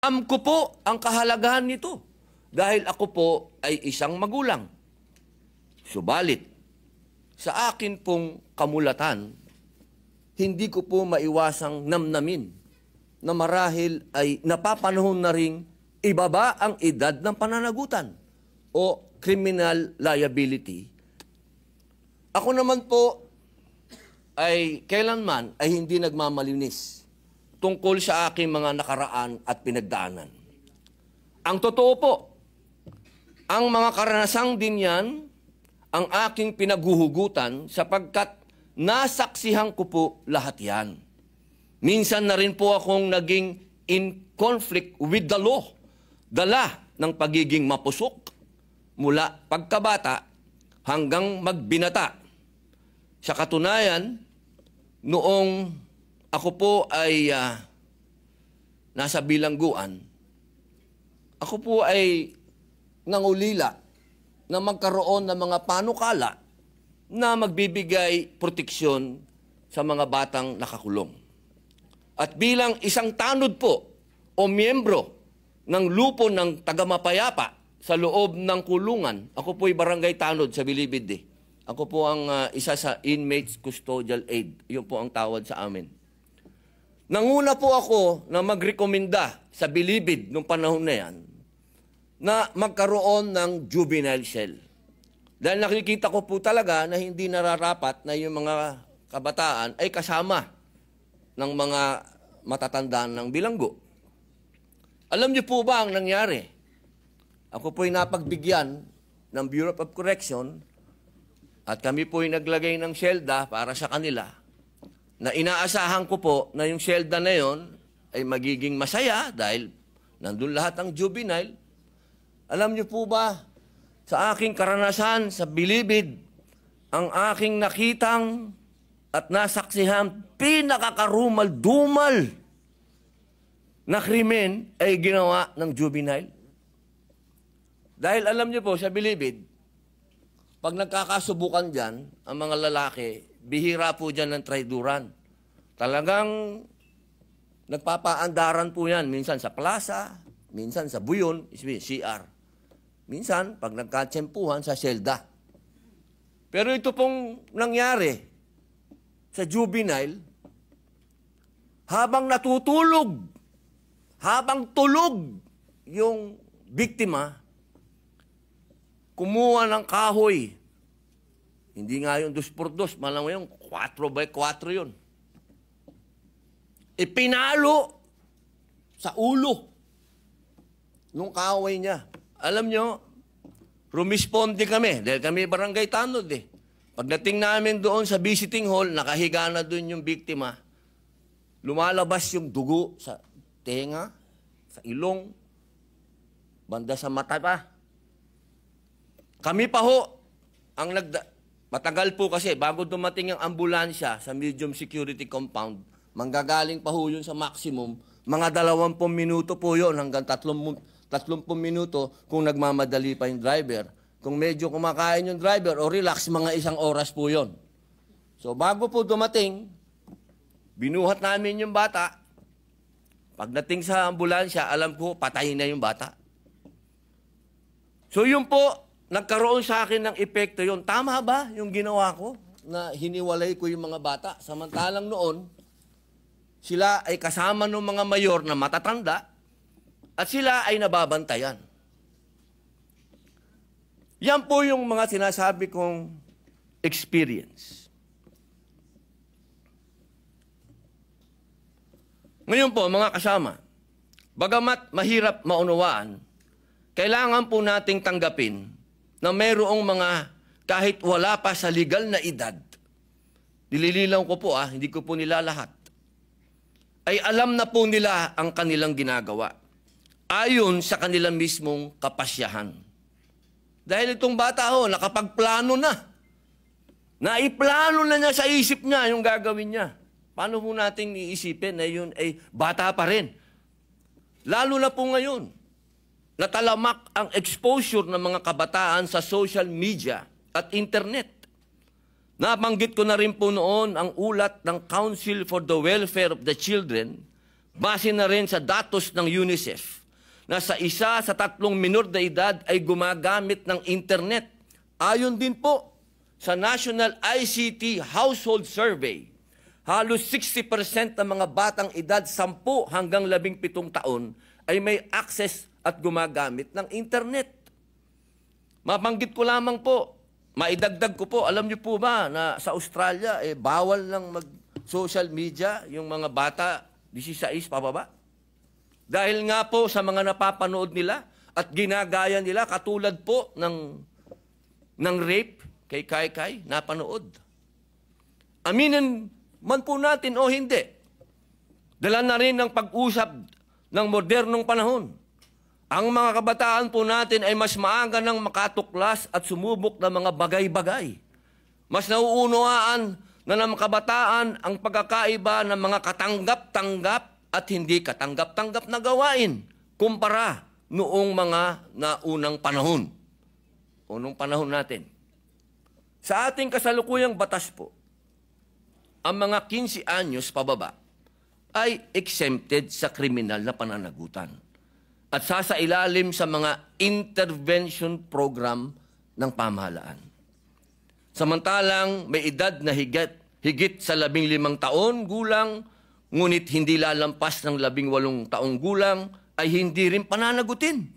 Alam ko po ang kahalagahan nito dahil ako po ay isang magulang. Subalit, sa akin pong kamulatan, hindi ko po maiwasang namnamin na marahil ay napapanahon na ring ibaba ang edad ng pananagutan o criminal liability. Ako naman po ay kailanman ay hindi nagmamalinis tungkol sa aking mga nakaraan at pinagdaanan. Ang totoo po, ang mga karanasang din yan, ang aking pinaguhugutan sapagkat nasaksihan ko po lahat yan. Minsan na rin po akong naging in conflict with the law, dala ng pagiging mapusok mula pagkabata hanggang magbinata. Sa katunayan, noong ako po ay nasa bilangguan, ako po ay nangulila na magkaroon ng mga panukala na magbibigay proteksyon sa mga batang nakakulong. At bilang isang tanod po o miyembro ng lupo ng tagamapayapa sa loob ng kulungan, ako po ay barangay tanod sa Bilibid. Ako po ang isa sa inmates custodial aid. Yun po ang tawad sa amin. Nanguna po ako na magrekomenda sa Bilibid nung panahon na yan na magkaroon ng juvenile cell. Dahil nakikita ko po talaga na hindi nararapat na yung mga kabataan ay kasama ng mga matatandaan ng bilanggo. Alam niyo po ba ang nangyari? Ako po'y napagbigyan ng Bureau of Correction at kami po'y naglagay ng syelda para sa kanila na inaasahan ko po na yung syelda na yon ay magiging masaya dahil nandun lahat ang juvenile. Alam niyo po ba, sa aking karanasan sa Bilibid, ang aking nakitang at nasaksihan pinakakarumal-dumal na krimen ay ginawa ng juvenile. Dahil alam niyo po, sa Bilibid, pag nagkakasubukan dyan, ang mga lalaki, bihira po dyan ng traiduran. Talagang nagpapaandaran po yan, minsan sa plaza, minsan sa buyon, CR. Minsan, pag nagkatsempuhan sa selda. Pero ito pong nangyari sa juvenile, habang natutulog, habang tulog yung biktima, kumuha ng kahoy. Hindi nga yung 2x2, malang yung 4x4 yun. Ipinalo sa ulo nung kahoy niya. Alam nyo, rumisponde kami, dahil kami barangay tanod eh. Pagdating namin doon sa visiting hall, nakahiga na doon yung biktima. Lumalabas yung dugo sa tenga, sa ilong, banda sa mata pa. Kami pa ho, matagal po kasi, bago dumating ang ambulansya sa medium security compound, manggagaling pa ho yun sa maximum, mga 20 minuto po yun hanggang 30 minuto kung nagmamadali pa yung driver. Kung medyo kumakain yung driver o relax, mga 1 oras po yun. So bago po dumating, binuhat namin yung bata. Pagdating sa ambulansya, alam ko, patay na yung bata. So yun po, nagkaroon sa akin ng epekto yun. Tama ba yung ginawa ko na hiniwalay ko yung mga bata? Samantalang noon, sila ay kasama ng mga mayor na matatanda at sila ay nababantayan. Yan po yung mga sinasabi kong experience. Ngayon po, mga kasama, bagamat mahirap maunawaan, kailangan po nating tanggapin na mayroong mga kahit wala pa sa legal na edad, nilililaw ko po hindi ko po nila lahat, ay alam na po nila ang kanilang ginagawa ayon sa kanilang mismong kapasyahan. Dahil itong bata nakapagplano na. Naiplano na niya sa isip niya yung gagawin niya. Paano po natin iisipin na yun ay bata pa rin? Lalo na po ngayon, natalamak ang exposure ng mga kabataan sa social media at internet. Nabanggit ko na rin po noon ang ulat ng Council for the Welfare of the Children Base na rin sa datos ng UNICEF na sa 1 sa 3 minor de edad ay gumagamit ng internet. Ayon din po sa National ICT Household Survey, halos 60% ng mga batang edad 10 hanggang 17 taon ay may access at gumagamit ng internet. Mabanggit ko lamang po, maidagdag ko po, alam niyo po ba na sa Australia, bawal lang mag-social media yung mga bata 16 pababa? Dahil nga po sa mga napapanood nila at ginagaya nila katulad po ng rape kay Kai, napanood. Aminin man po natin o hindi, dala na rin ng pag-usap ng modernong panahon. Ang mga kabataan po natin ay mas maaga nang makatuklas at sumubok ng mga bagay-bagay. Mas nauunawaan na ng kabataan ang pagkakaiba ng mga katanggap-tanggap at hindi katanggap-tanggap na gawain kumpara noong mga naunang panahon o noong panahon natin. Sa ating kasalukuyang batas po, ang mga 15 anyos pababa ay exempted sa kriminal na pananagutan at sasailalim sa mga intervention program ng pamahalaan. Samantalang may edad na higit sa 15 taon gulang, ngunit hindi lalampas ng 18 taong gulang, ay hindi rin pananagutin.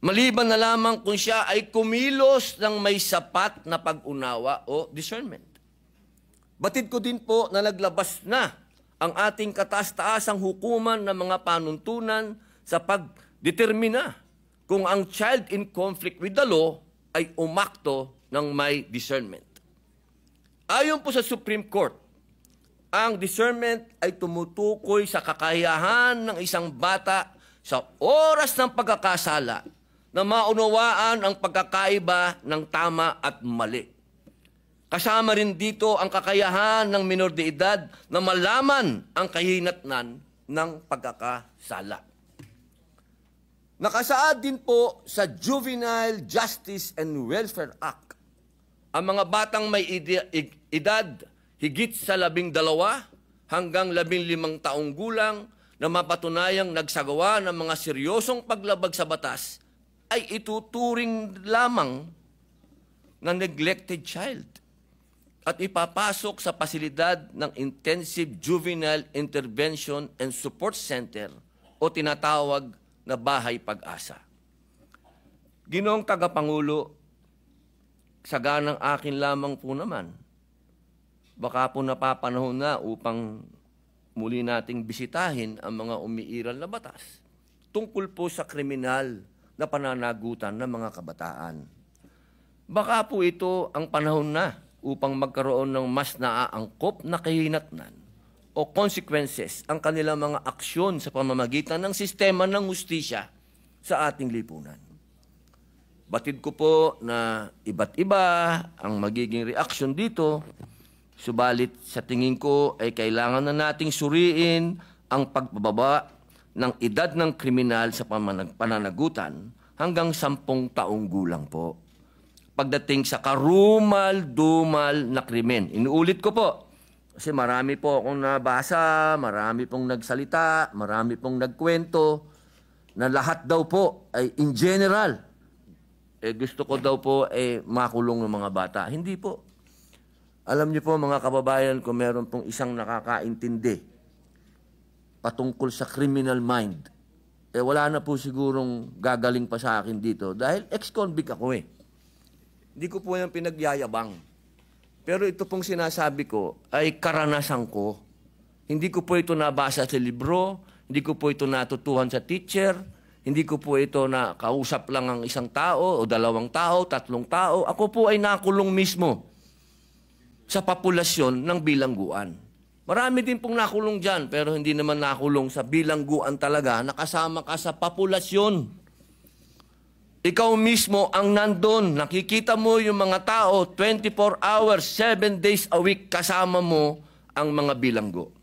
Maliban na lamang kung siya ay kumilos ng may sapat na pag-unawa o discernment. Batid ko din po na naglabas na ang ating kataas-taasang hukuman ng mga panuntunan sa pagdetermina kung ang child in conflict with the law ay umakto ng may discernment. Ayon po sa Supreme Court, ang discernment ay tumutukoy sa kakayahan ng isang bata sa oras ng pagkakasala na maunawaan ang pagkakaiba ng tama at mali. Kasama rin dito ang kakayahan ng minor de edad na malaman ang kahinatnan ng pagkakasala. Nakasaad din po sa Juvenile Justice and Welfare Act ang mga batang may edad higit sa 12 hanggang 15 taong gulang na mapatunayang nagsagawa ng mga seryosong paglabag sa batas ay ituturing lamang na neglected child at ipapasok sa pasilidad ng Intensive Juvenile Intervention and Support Center o tinatawag na Bahay Pag-asa. Ginoong Tagapangulo, saganang akin lamang po naman, baka po napapanahon na upang muli nating bisitahin ang mga umiiral na batas tungkol po sa kriminal na pananagutan ng mga kabataan. Baka po ito ang panahon na upang magkaroon ng mas naaangkop na kahinatnan o consequences ang kanilang mga aksyon sa pamamagitan ng sistema ng hustisya sa ating lipunan. Batid ko po na iba't iba ang magiging reaksyon dito, subalit sa tingin ko ay kailangan na nating suriin ang pagbababa ng edad ng kriminal sa pananagutan hanggang 10 taong gulang po. Pagdating sa karumal-dumal na krimen. Inuulit ko po, kasi marami po akong nabasa, marami pong nagsalita, marami pong nagkwento, na lahat daw po ay in general, gusto ko daw po makulong ng mga bata. Hindi po. Alam niyo po mga kababayan, kung meron pong isang nakakaintindi patungkol sa criminal mind, wala na po sigurong gagaling pa sa akin dito dahil ex-convict ako Hindi ko po yung pinagyayabang. Pero ito pong sinasabi ko ay karanasan ko. Hindi ko po ito nabasa sa libro, hindi ko po ito natutuhan sa teacher, hindi ko po ito na kausap lang ang isang tao o 2 tao, 3 tao. Ako po ay nakulong mismo sa populasyon ng bilangguan. Marami din pong nakulong dyan, pero hindi naman nakulong sa bilangguan talaga, nakasama ka sa populasyon. Ikaw mismo ang nandun, nakikita mo yung mga tao, 24 hours, 7 days a week, kasama mo ang mga bilanggo.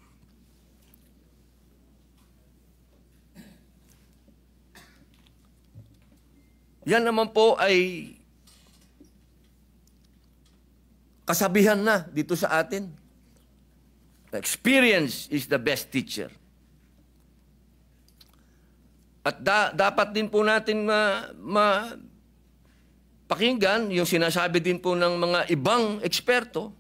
Yan naman po ay kasabihan na dito sa atin. Experience is the best teacher. At dapat din po natin pakinggan yung sinasabi din po ng mga ibang eksperto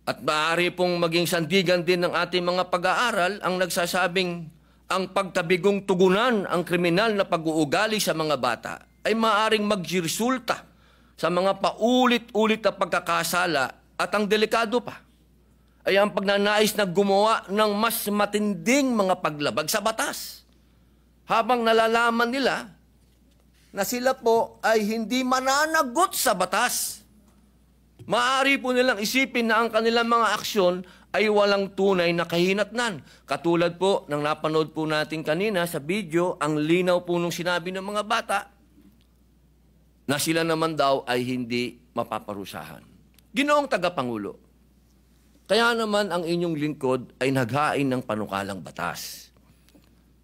at maaari pong maging sandigan din ng ating mga pag-aaral ang nagsasabing ang pagtabigong tugunan ang kriminal na pag-uugali sa mga bata ay maaaring magresulta sa mga paulit-ulit na pagkakasala at ang delikado pa ay ang pagnanais na gumawa ng mas matinding mga paglabag sa batas. Habang nalalaman nila na sila po ay hindi mananagot sa batas. Maaari po nilang isipin na ang kanilang mga aksyon ay walang tunay na kahinatnan. Katulad po ng napanood po natin kanina sa video, ang linaw po nung sinabi ng mga bata na sila naman daw ay hindi mapaparusahan. Ginoong Tagapangulo, kaya naman ang inyong lingkod ay naghain ng panukalang batas.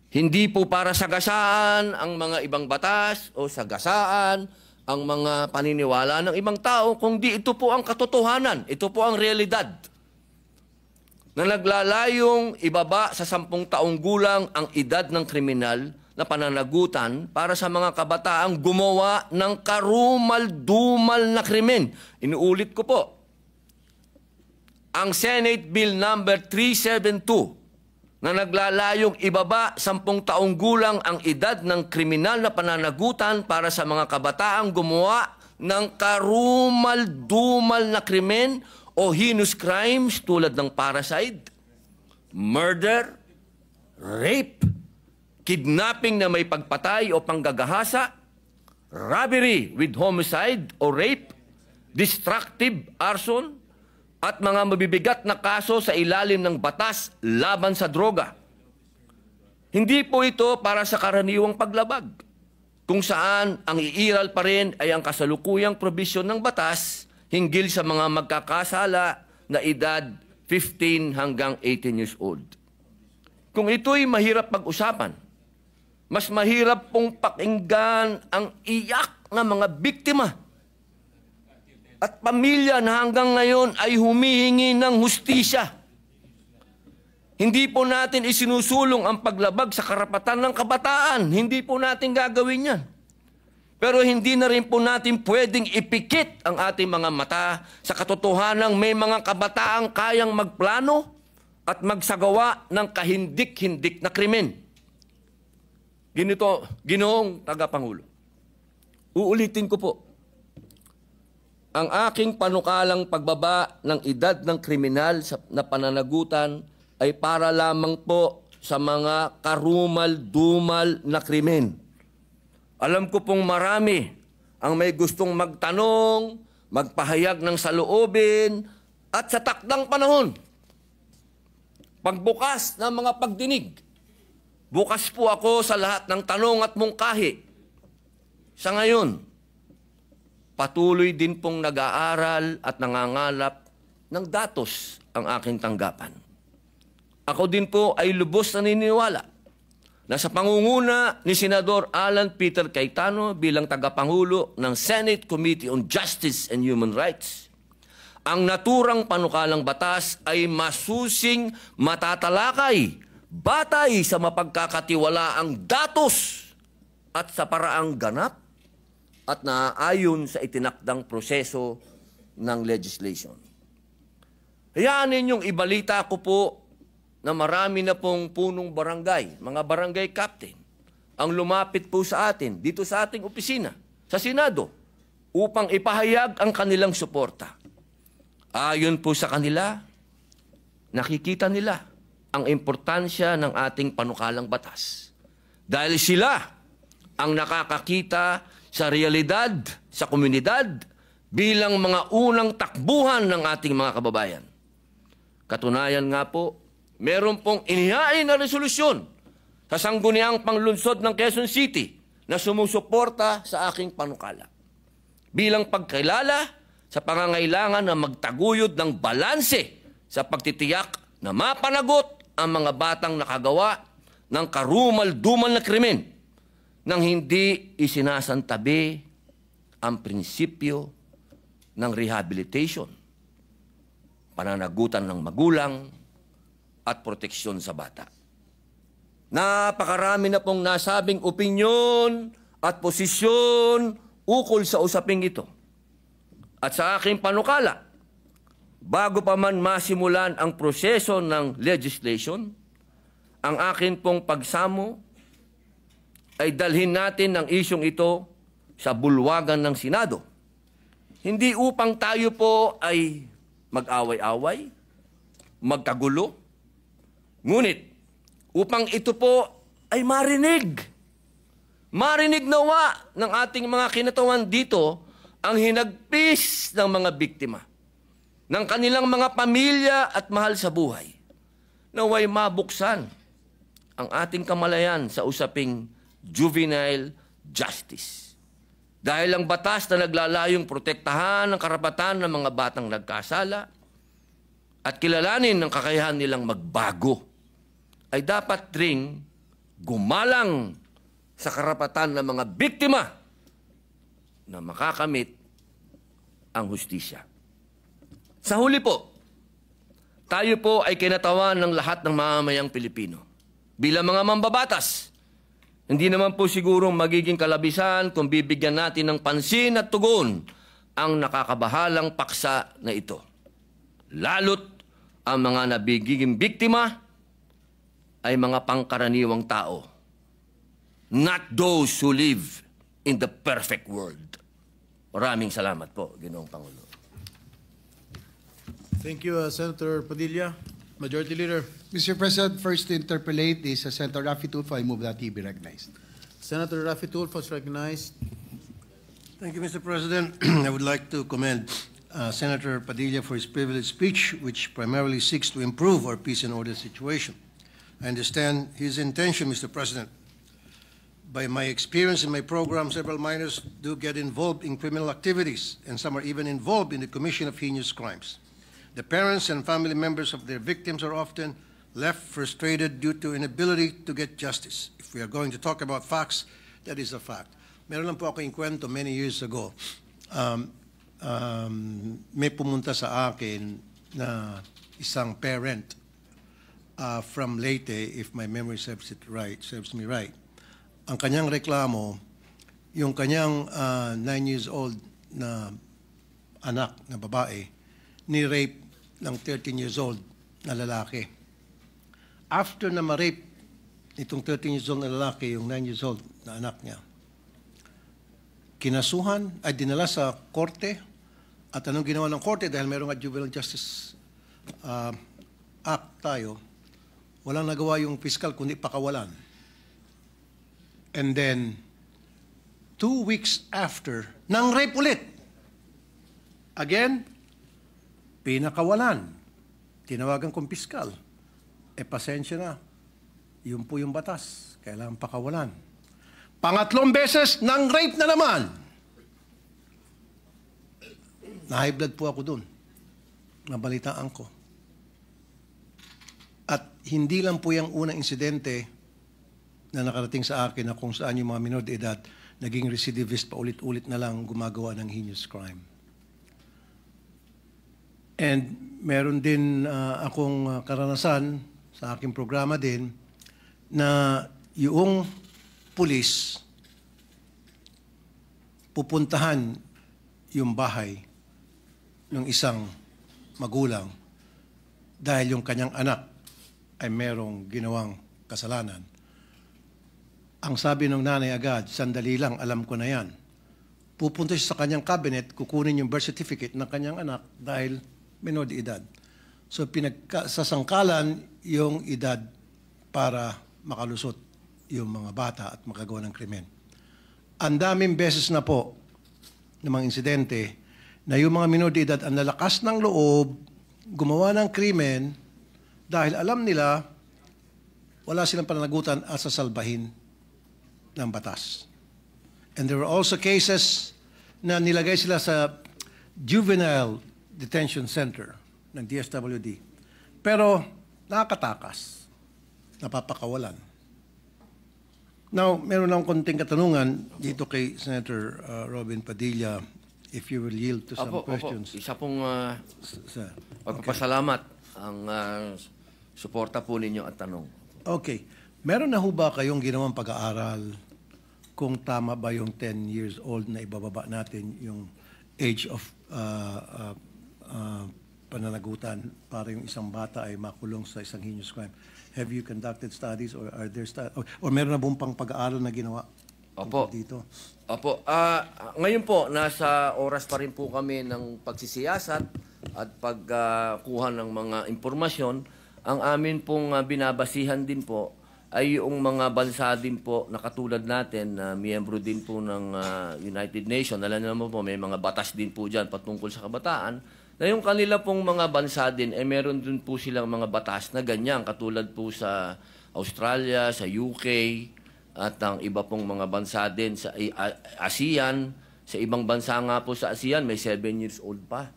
Hindi po para sagasaan ang mga ibang batas o sagasaan ang mga paniniwala ng ibang tao, kundi ito po ang katotohanan, ito po ang realidad na naglalayong ibaba sa 10 taong gulang ang edad ng kriminal na pananagutan para sa mga kabataang gumawa ng karumal-dumal na krimen. Inuulit ko po, ang Senate Bill number 372 na naglalayong ibaba 10 taong gulang ang edad ng kriminal na pananagutan para sa mga kabataang gumawa ng karumal-dumal na krimen o heinous crimes tulad ng parricide, murder, rape, kidnapping na may pagpatay o panggagahasa, robbery with homicide o rape, destructive arson, at mga mabibigat na kaso sa ilalim ng batas laban sa droga. Hindi po ito para sa karaniwang paglabag, kung saan ang iiral pa rin ay ang kasalukuyang probisyon ng batas hinggil sa mga magkakasala na edad 15 hanggang 18 years old. Kung ito'y mahirap pag-usapan, mas mahirap pong pakinggan ang iyak ng mga biktima at pamilya na hanggang ngayon ay humihingi ng hustisya. Hindi po natin isinusulong ang paglabag sa karapatan ng kabataan. Hindi po natin gagawin yan. Pero hindi na rin po natin pwedeng ipikit ang ating mga mata sa katotohanang may mga kabataang kayang magplano at magsagawa ng kahindik-hindik na krimen. Ganito, Ginoong Tagapangulo, uulitin ko po, ang aking panukalang pagbaba ng edad ng kriminal na pananagutan ay para lamang po sa mga karumal-dumal na krimen. Alam ko pong marami ang may gustong magtanong, magpahayag ng saloobin, at sa takdang panahon, pagbukas ng mga pagdinig, bukas po ako sa lahat ng tanong at mungkahi. Sa ngayon, patuloy din pong nag-aaral at nangangalap ng datos ang aking tanggapan. Ako din po ay lubos na naniniwala na sa pangunguna ni Senador Alan Peter Cayetano bilang tagapangulo ng Senate Committee on Justice and Human Rights, ang naturang panukalang batas ay masusing matatalakay batay sa mapagkakatiwalaang datos at sa paraang ganap at naaayon sa itinakdang proseso ng legislation. Hayaan ninyong ibalita ko po na marami na pong punong barangay, mga barangay captain, ang lumapit po sa atin, dito sa ating opisina, sa Senado, upang ipahayag ang kanilang suporta. Ayon po sa kanila, nakikita nila ang importansya ng ating panukalang batas. Dahil sila ang nakakakita sa realidad, sa komunidad, bilang mga unang takbuhan ng ating mga kababayan. Katunayan nga po, meron pong inihain na resolusyon sa Sangguniang Panglunsod ng Quezon City na sumusuporta sa aking panukala. Bilang pagkilala sa pangangailangan na magtaguyod ng balanse sa pagtitiyak na mapanagot ang mga batang nakagawa ng karumal-dumal na krimen nang hindi isinasantabi ang prinsipyo ng rehabilitation, pananagutan ng magulang, at proteksyon sa bata. Napakarami na pong nasabing opinyon at posisyon ukol sa usaping ito. At sa aking panukala, bago pa man masimulan ang proseso ng legislation, ang akin pong pagsamo ay dalhin natin ang isyong ito sa bulwagan ng Senado. Hindi upang tayo po ay mag-away-away, magkagulo, ngunit upang ito po ay marinig. Marinig nawa ng ating mga kinatawan dito ang hinagpis ng mga biktima, ng kanilang mga pamilya at mahal sa buhay. Naway mabuksan ang ating kamalayan sa usaping juvenile justice. Dahil ang batas na naglalayong protektahan ang karapatan ng mga batang nagkasala at kilalanin ang kakayahan nilang magbago, ay dapat ring gumalang sa karapatan ng mga biktima na makakamit ang hustisya. Sa huli po, tayo po ay kinatawan ng lahat ng mamamayang Pilipino. Bilang mga mambabatas, hindi naman po sigurong magiging kalabisan kung bibigyan natin ng pansin at tugon ang nakakabahalang paksa na ito. Lalo't ang mga nabigiging biktima ay mga pangkaraniwang tao, not those who live in the perfect world. Maraming salamat po, Ginoong Pangulo. Thank you, Senator Padilla. Majority Leader. Mr. President, first to interpolate is Senator Raffy Tulfo. I move that he be recognized. Senator Raffy Tulfo is recognized. Thank you, Mr. President. I would like to commend Senator Padilla for his privileged speech, which primarily seeks to improve our peace and order situation. I understand his intention, Mr. President. By my experience in my program, several minors do get involved in criminal activities, and some are even involved in the commission of heinous crimes. The parents and family members of their victims are often left frustrated due to inability to get justice. If we are going to talk about facts, that is a fact. Meron lang po ako yung kwento many years ago. May pumunta sa akin na isang parent from Leyte, if my memory serves me right. Ang kanyang reklamo, yung kanyang 9 years old na anak na babae, ni-rape ng 13 years old na lalaki. After na ma-rape itong 13 years old na lalaki, yung 9 years old na anak niya, kinasuhan, ay dinala sa korte. At anong ginawa ng korte? Dahil mayroong Juvenile Justice Act tayo, walang nagawa yung fiscal kundi pakawalan. And then, 2 weeks after, nang rape ulit. Again, pinakawalan. Tinawagan kong piskal. Pasensya na. Yun po yung batas. Kailangan pakawalan. Pangatlong beses, nang rape na naman. Na-high blood po ako dun. Nabalitaan ko. At hindi lang po yung unang insidente na nakarating sa akin na kung saan yung mga minor de edad naging recidivist pa ulit-ulit na lang gumagawa ng heinous crime. And meron din akong karanasan sa aking programa din na yung pulis pupuntahan yung bahay ng isang magulang dahil yung kanyang anak ay merong ginawang kasalanan. Ang sabi ng nanay agad, sandali lang, alam ko na yan. Pupunta siya sa kanyang cabinet, kukunin yung birth certificate ng kanyang anak dahil menor de edad. So sasangkalan yung edad para makalusot yung mga bata at makagawa ng krimen. Ang daming beses na po ng mga insidente na yung mga menor de edad ang lalakas ng loob, gumawa ng krimen dahil alam nila wala silang pananagutan at sasalbahin ng batas. And there were also cases na nilagay sila sa juvenile detention center ng DSWD. Pero nakakatakas, napapakawalan. Now, meron lang konting katanungan dito kay Senator Robin Padilla, if you will yield to some questions. Isa pong Sir. pagpapasalamat ang suporta po ninyo at tanong. Okay. Meron na ho ba kayong ginawang pag-aaral kung tama ba yung 10 years old na ibababa natin yung age of pananagutan para yung isang bata ay makulong sa isang heinous crime? Have you conducted studies or are there or meron na buong pang pag-aaral na ginawa Opo. dito? Opo. Ngayon po, nasa oras pa rin po kami ng pagsisiyasat at pagkuha ng mga impormasyon. Ang amin pong binabasihan din po ay yung mga bansa din po na katulad natin na miyembro din po ng United Nations. Alam niyo naman po, may mga batas din po dyan patungkol sa kabataan. Na yung kanila pong mga bansa din, meron din po silang mga batas na ganyan. Katulad po sa Australia, sa UK, at ang iba pong mga bansa din sa ASEAN. Sa ibang bansa nga po sa ASEAN, may 7 years old pa.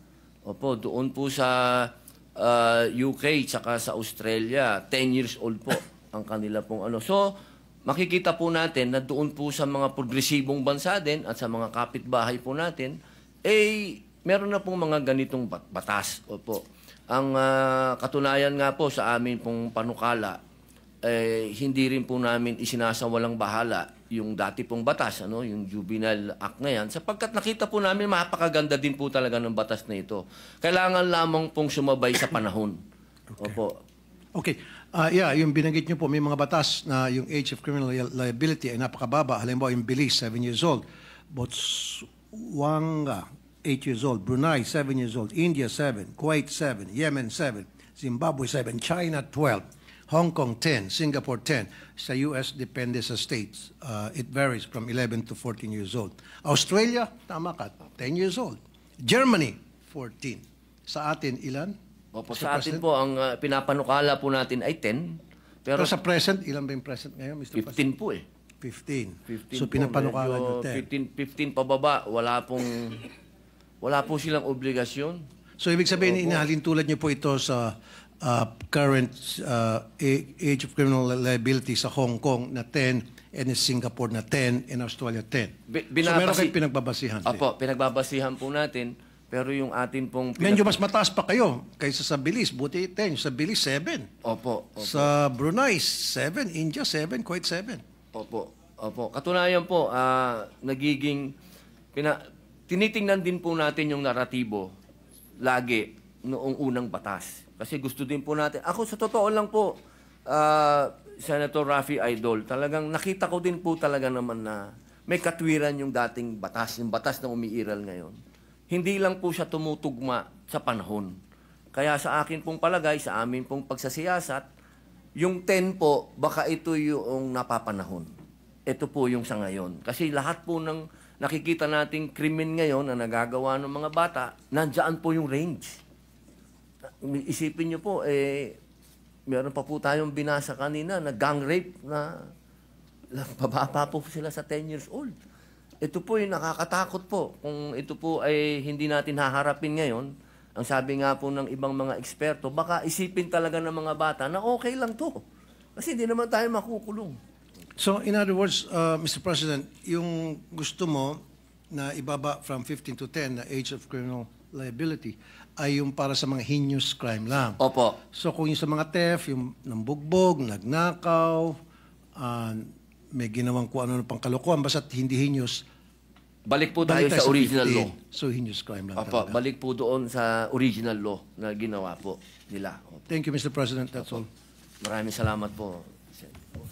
Opo, doon po sa UK, tsaka sa Australia, 10 years old po ang kanila pong ano. So, makikita po natin na doon po sa mga progresibong bansa din at sa mga kapitbahay po natin, meron na pong mga ganitong batas. Opo. Ang katunayan nga po sa amin pong panukala, hindi rin po namin isinasawalang bahala yung dati pong batas, yung Juvenile Act na yan, sapagkat nakita po namin mapakaganda din po talaga ng batas na ito. Kailangan lamang pong sumabay sa panahon. Opo. Okay. Yung binanggit niyo po, may mga batas na yung age of criminal liability ay napakababa. Halimbawa, yung Belize, 7 years old. Botswana, 8 years old. Brunei, 7 years old. India, 7. Kuwait, 7. Yemen, 7. Zimbabwe, 7. China, 12. Hong Kong, 10. Singapore, 10. Sa US, depende sa states. It varies from 11 to 14 years old. Australia, tama ka, 10 years old. Germany, 14. Sa atin, ilan? Opo, Mr. sa atin President? po, ang pinapanukala po natin ay 10. Pero Pero sa present, ilan ba yung present ngayon, Mr. 15 President? po 15. 15 So po, pinapanukala medyo nyo 10. 15 pababa, wala po silang obligasyon. So ibig sabihin, inahalin tulad niyo po ito sa current age of criminal liability sa Hong Kong na 10 and in Singapore na 10 and Australia 10. So meron kayong pinagbabasihan. Opo, pinagbabasihan po natin. Pero yung atin pong... Medyo mas mataas pa kayo kaysa sa Belize. Buti 10. Sa Belize, 7. Opo. Sa Brunei, 7. India, 7. Kuwait, 7. Opo. Katunayan po, nagiging... Tinitingnan din po natin yung naratibo lagi noong unang batas. Kasi gusto din po natin... Ako, sa totoo lang po, Senator Raffy Idol, talagang nakita ko din po talaga naman na may katwiran yung dating batas, yung batas na umiiral ngayon. Hindi lang po siya tumutugma sa panahon. Kaya sa akin pong palagay, sa amin pong pagsasiyasat, yung 10 po, baka ito yung napapanahon. Ito po yung sa ngayon. Kasi lahat po ng nakikita nating krimen ngayon na nagagawa ng mga bata, nandyan po yung range. Isipin nyo po, meron pa po tayong binasa kanina na gang rape na bababa po sila sa 10 years old. Ito po yung nakakatakot po. Kung ito po ay hindi natin haharapin ngayon, ang sabi nga po ng ibang mga eksperto, baka isipin talaga ng mga bata na okay lang to. Kasi hindi naman tayo makukulong. So in other words, Mr. President, yung gusto mo na ibaba from 15 to 10 na age of criminal liability ay yung para sa mga heinous crime lang. Opo. So kung yung sa mga theft, yung nambugbog, nagnakaw, may ginawang kung ano pang kalokohan, basta't hindi heinous, Balik po tayo balik sa original 15. law. So heinous crime lang Opo, talaga. balik po doon sa original law na ginawa po nila. Opo. Thank you, Mr. President. That's all. Maraming salamat po.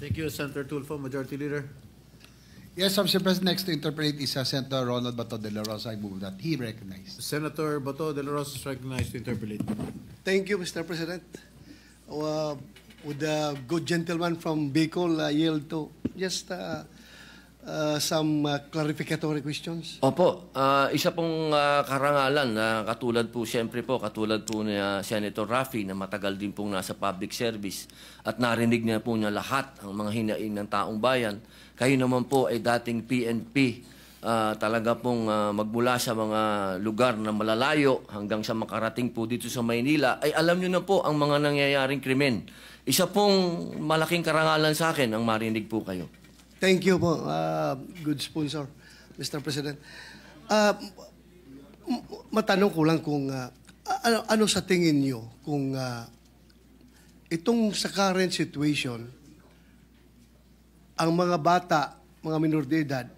Thank you, Senator Tulfo, Majority Leader. Yes, Mr. President, next to interpolate is Senator Ronald Bato de la Rosa. I move that he recognized. Senator Bato de la Rosa is recognized to interpolate. Thank you, Mr. President. Would the good gentleman from Bicol yield to just some clarificatory questions? Opo, isa pong karangalan na katulad po ni Senator Raffy na matagal din pong nasa public service at narinig niya po niya lahat ang mga hinaing ng taong bayan. Kayo naman po ay dating PNP, talaga pong magmula sa mga lugar na malalayo hanggang sa makarating po dito sa Maynila, ay alam niyo na po ang mga nangyayaring krimen. Isa pong malaking karangalan sa akin ang marinig po kayo. Thank you po, good sponsor, Mr. President. Matanong ko lang kung ano sa tingin nyo kung itong sa current situation, ang mga bata, mga minor de edad,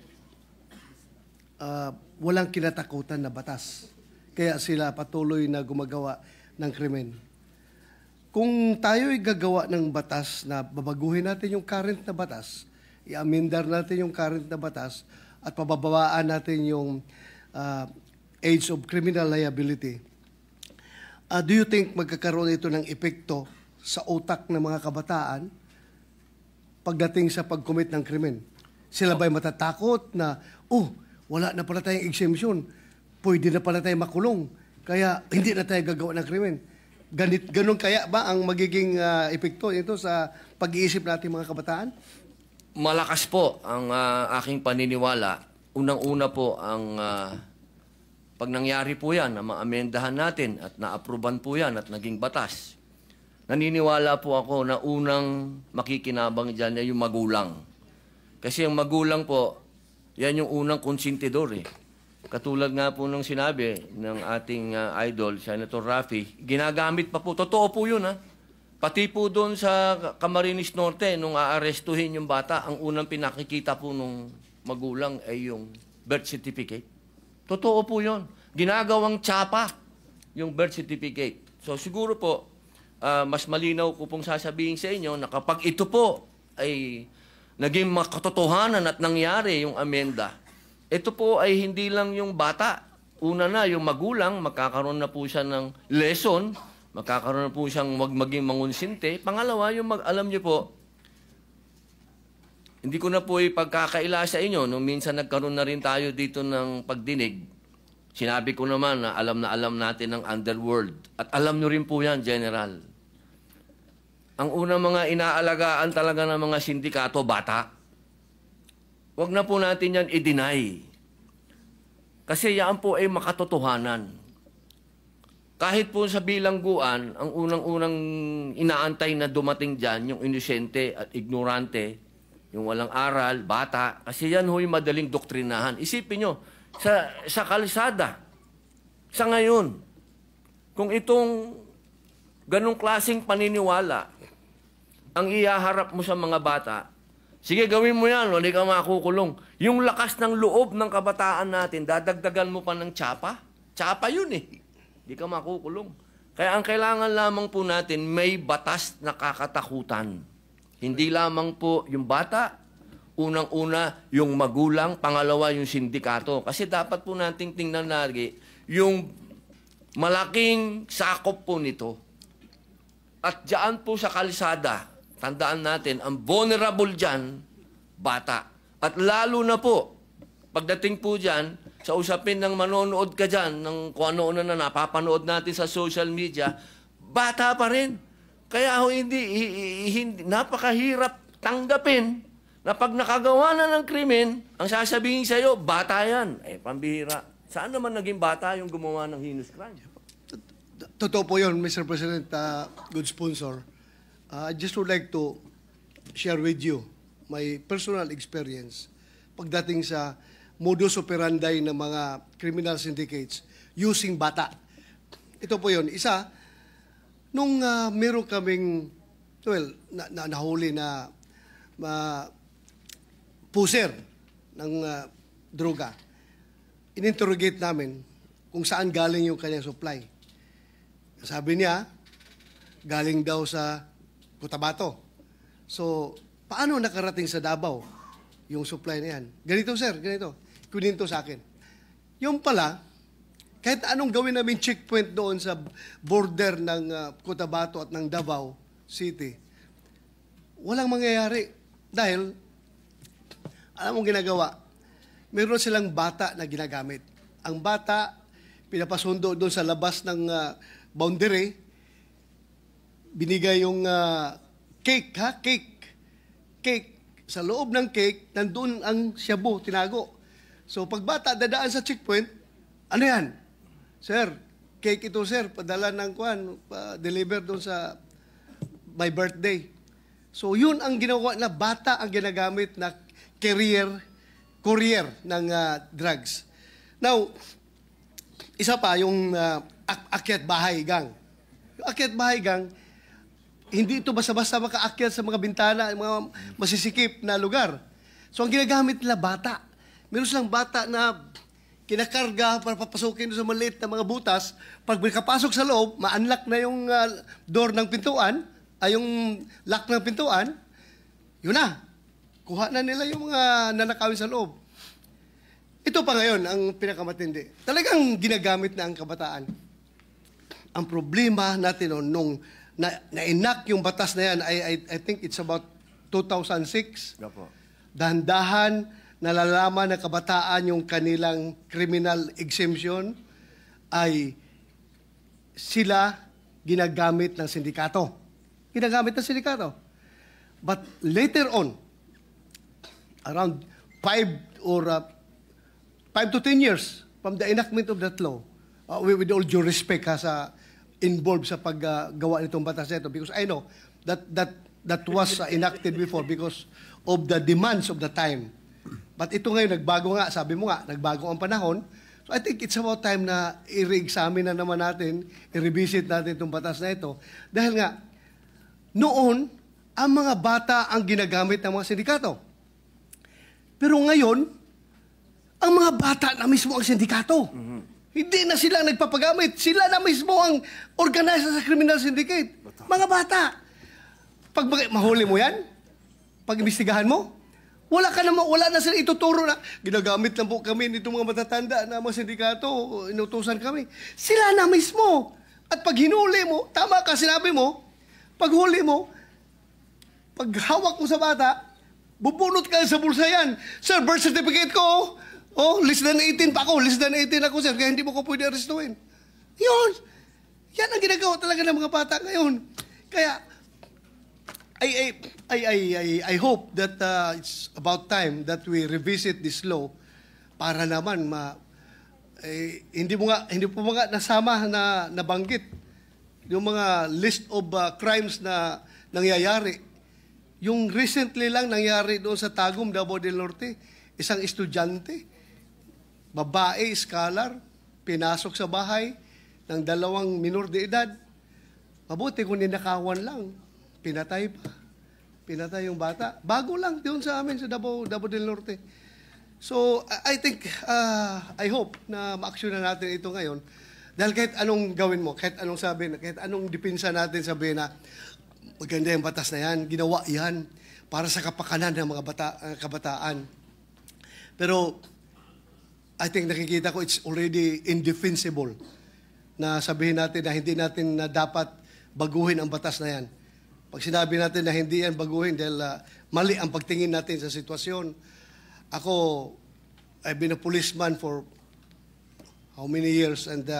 walang kinatakutan na batas. Kaya sila patuloy na gumagawa ng krimen. Kung tayo'y gagawa ng batas na babaguhin natin yung current na batas, i-amendar natin yung current na batas at pababawaan natin yung age of criminal liability, do you think magkakaroon ito ng epekto sa utak ng mga kabataan pagdating sa pag-commit ng krimen? Sila ba'y matatakot na, wala na pala tayong exemption, pwede na pala tayong makulong, kaya hindi na tayo gagawa ng krimen? Ganun kaya ba ang magiging epekto ito sa pag-iisip natin mga kabataan? Malakas po ang aking paniniwala. Unang-una po ang pag nangyari po yan, na maamendahan natin at na-aproban po yan at naging batas. Naniniwala po ako na unang makikinabang dyan ay yung magulang. Kasi yung magulang po, yan yung unang konsentidor eh. Katulad nga po nung sinabi ng ating idol, Senator Raffy, ginagamit pa po. Totoo po yun ha. Pati po doon sa Camarines Norte, nung aarestuhin yung bata, ang unang pinakikita po nung magulang ay yung birth certificate. Totoo po yun. Ginagawang tsapa yung birth certificate. So siguro po, mas malinaw ko pong sasabihin sa inyo na kapag ito po ay naging makatotohanan at nangyari yung amenda, ito po ay hindi lang yung bata. Una na, yung magulang, magkakaroon na po siya ng lesson, magkakaroon na po siyang maging mangunsinte. Pangalawa, yung alam niyo po, hindi ko na po ipagkakaila sa inyo. Nung minsan nagkaroon na rin tayo dito ng pagdinig, sinabi ko naman na alam natin ng underworld. At alam nyo rin po yan, General. Ang unang mga inaalagaan talaga ng mga sindikato, bata. Huwag na po natin yan i-deny. Kasi yan po ay makatotohanan. Kahit po sa bilangguan, ang unang-unang inaantay na dumating dyan, yung inosente at ignorante, yung walang aral, bata, kasi yan ho'y madaling doktrinahan. Isipin nyo, sa kalsada, sa ngayon, kung itong ganong klaseng paniniwala, ang iyaharap mo sa mga bata, sige, gawin mo yan, hindi ka makukulong. Yung lakas ng loob ng kabataan natin, dadagdagan mo pa ng tsapa. Tsapa yun eh. Hindi ka makukulong. Kaya ang kailangan lamang po natin, may batas na kakatakutan. Hindi lamang po yung bata, unang-una yung magulang, pangalawa yung sindikato. Kasi dapat po nating tingnan lagi yung malaking sakop po nito. At diyan po sa kalsada, tandaan natin, ang vulnerable dyan, bata. At lalo na po, pagdating po dyan, sa usapin ng manonood ka dyan, ng kung ano-ano na napapanood natin sa social media, bata pa rin. Kaya hindi napakahirap tanggapin na pag nakagawa na ng krimen, ang sasabihin sa'yo, bata yan. Pambihira. Saan naman naging bata yung gumawa ng heinous crime? Totoo po yun, Mr. President, good sponsor. I just would like to share with you my personal experience pagdating sa modus operandi ng mga criminal syndicates using bata. Ito po yun. Isa, nung meron kaming, nahuli na puser ng droga, ininterrogate namin kung saan galing yung kanyang supply. Sabi niya, galing daw sa Cotabato. So, paano nakarating sa Davao yung supply na yan? Ganito, sir, ganito. Kuninto sa akin. Yung pala, kahit anong gawin namin checkpoint doon sa border ng Cotabato at ng Davao City, walang mangyayari. Dahil, alam mong ginagawa, meron silang bata na ginagamit. Ang bata, pinapasundo doon sa labas ng boundary, binigay yung cake, cake. Sa loob ng cake, nandun ang shabu, tinago. So, pag bata dadaan sa checkpoint, ano yan? Sir, cake ito, sir. Padala ng deliver doon sa my birthday. So, yun ang ginawa na bata ang ginagamit na courier ng drugs. Now, isa pa, yung akyat bahay gang. Yung akyat bahay gang, hindi ito basta-basta makaakyat sa mga bintana, mga masisikip na lugar. So ang ginagamit nila bata. Meron silang bata na kinakarga para papasukin sa maliit na mga butas. Pag may kapasok sa loob, ma-unlock na yung door ng pintuan, ay yung lock ng pintuan, yun na. Kuha na nila yung mga nanakawin sa loob. Ito pa ngayon ang pinakamatindi. Talagang ginagamit na ang kabataan. Ang problema natin nung na-enact yung batas na yan, I think it's about 2006. Dahan-dahan, nalalaman ng kabataan yung kanilang criminal exemption ay sila ginagamit ng sindikato. Ginagamit ng sindikato. But later on, around 5 to 10 years from the enactment of that law, with all due respect sa involved sa paggawa nitong batas nito, because I know that was enacted before because of the demands of the time. But ito ngayon, nagbago nga, sabi mo nga, nagbago ang panahon. So I think it's about time na i-re-examine na naman natin, i-revisit natin itong batas na ito. Dahil nga, noon, ang mga bata ang ginagamit ng mga sindikato. Pero ngayon, ang mga bata na mismo ang sindikato. Hindi na sila nagpapagamit. Sila na mismo ang organizer sa criminal syndicate. Mga bata. Pag mahuli mo yan, pag imbestigahan mo, wala na sila ituturo na ginagamit lang po kami nitong mga matatanda na mga sindikato, inutusan kami. Sila na mismo. At pag hinuli mo, tama ka, sinabi mo, pag huli mo, pag hawak mo sa bata, bubunot ka sa bulsa yan. Sir, birth certificate ko, less than 18 pa ako. Less than 18 ako, sir. Kaya hindi mo ko pwede arestuin. Yun. Yan ang ginagawa talaga ng mga bata ngayon. Kaya, I hope that it's about time that we revisit this law para naman hindi po mga nasama na nabanggit yung mga list of crimes na nangyayari. Yung recently lang nangyari doon sa Tagum, Davao del Norte, isang estudyante, babae, scholar, pinasok sa bahay ng 2 minor de edad. Mabuti kung ninakawan lang, pinatay pa. Pinatay yung bata. Bago lang doon sa amin sa Davao del Norte. So, I think, I hope na ma-action na natin ito ngayon. Dahil kahit anong gawin mo, kahit anong sabihin, kahit anong dipinsa natin sabihin na maganda yung batas na yan, ginawa yan para sa kapakanan ng mga kabataan. Pero, I think nakikita ko it's already indefensible na sabihin natin na hindi natin na dapat baguhin ang batas na yan. Pag sinabi natin na hindi yan baguhin dahil mali ang pagtingin natin sa sitwasyon. Ako, I've been a policeman for how many years and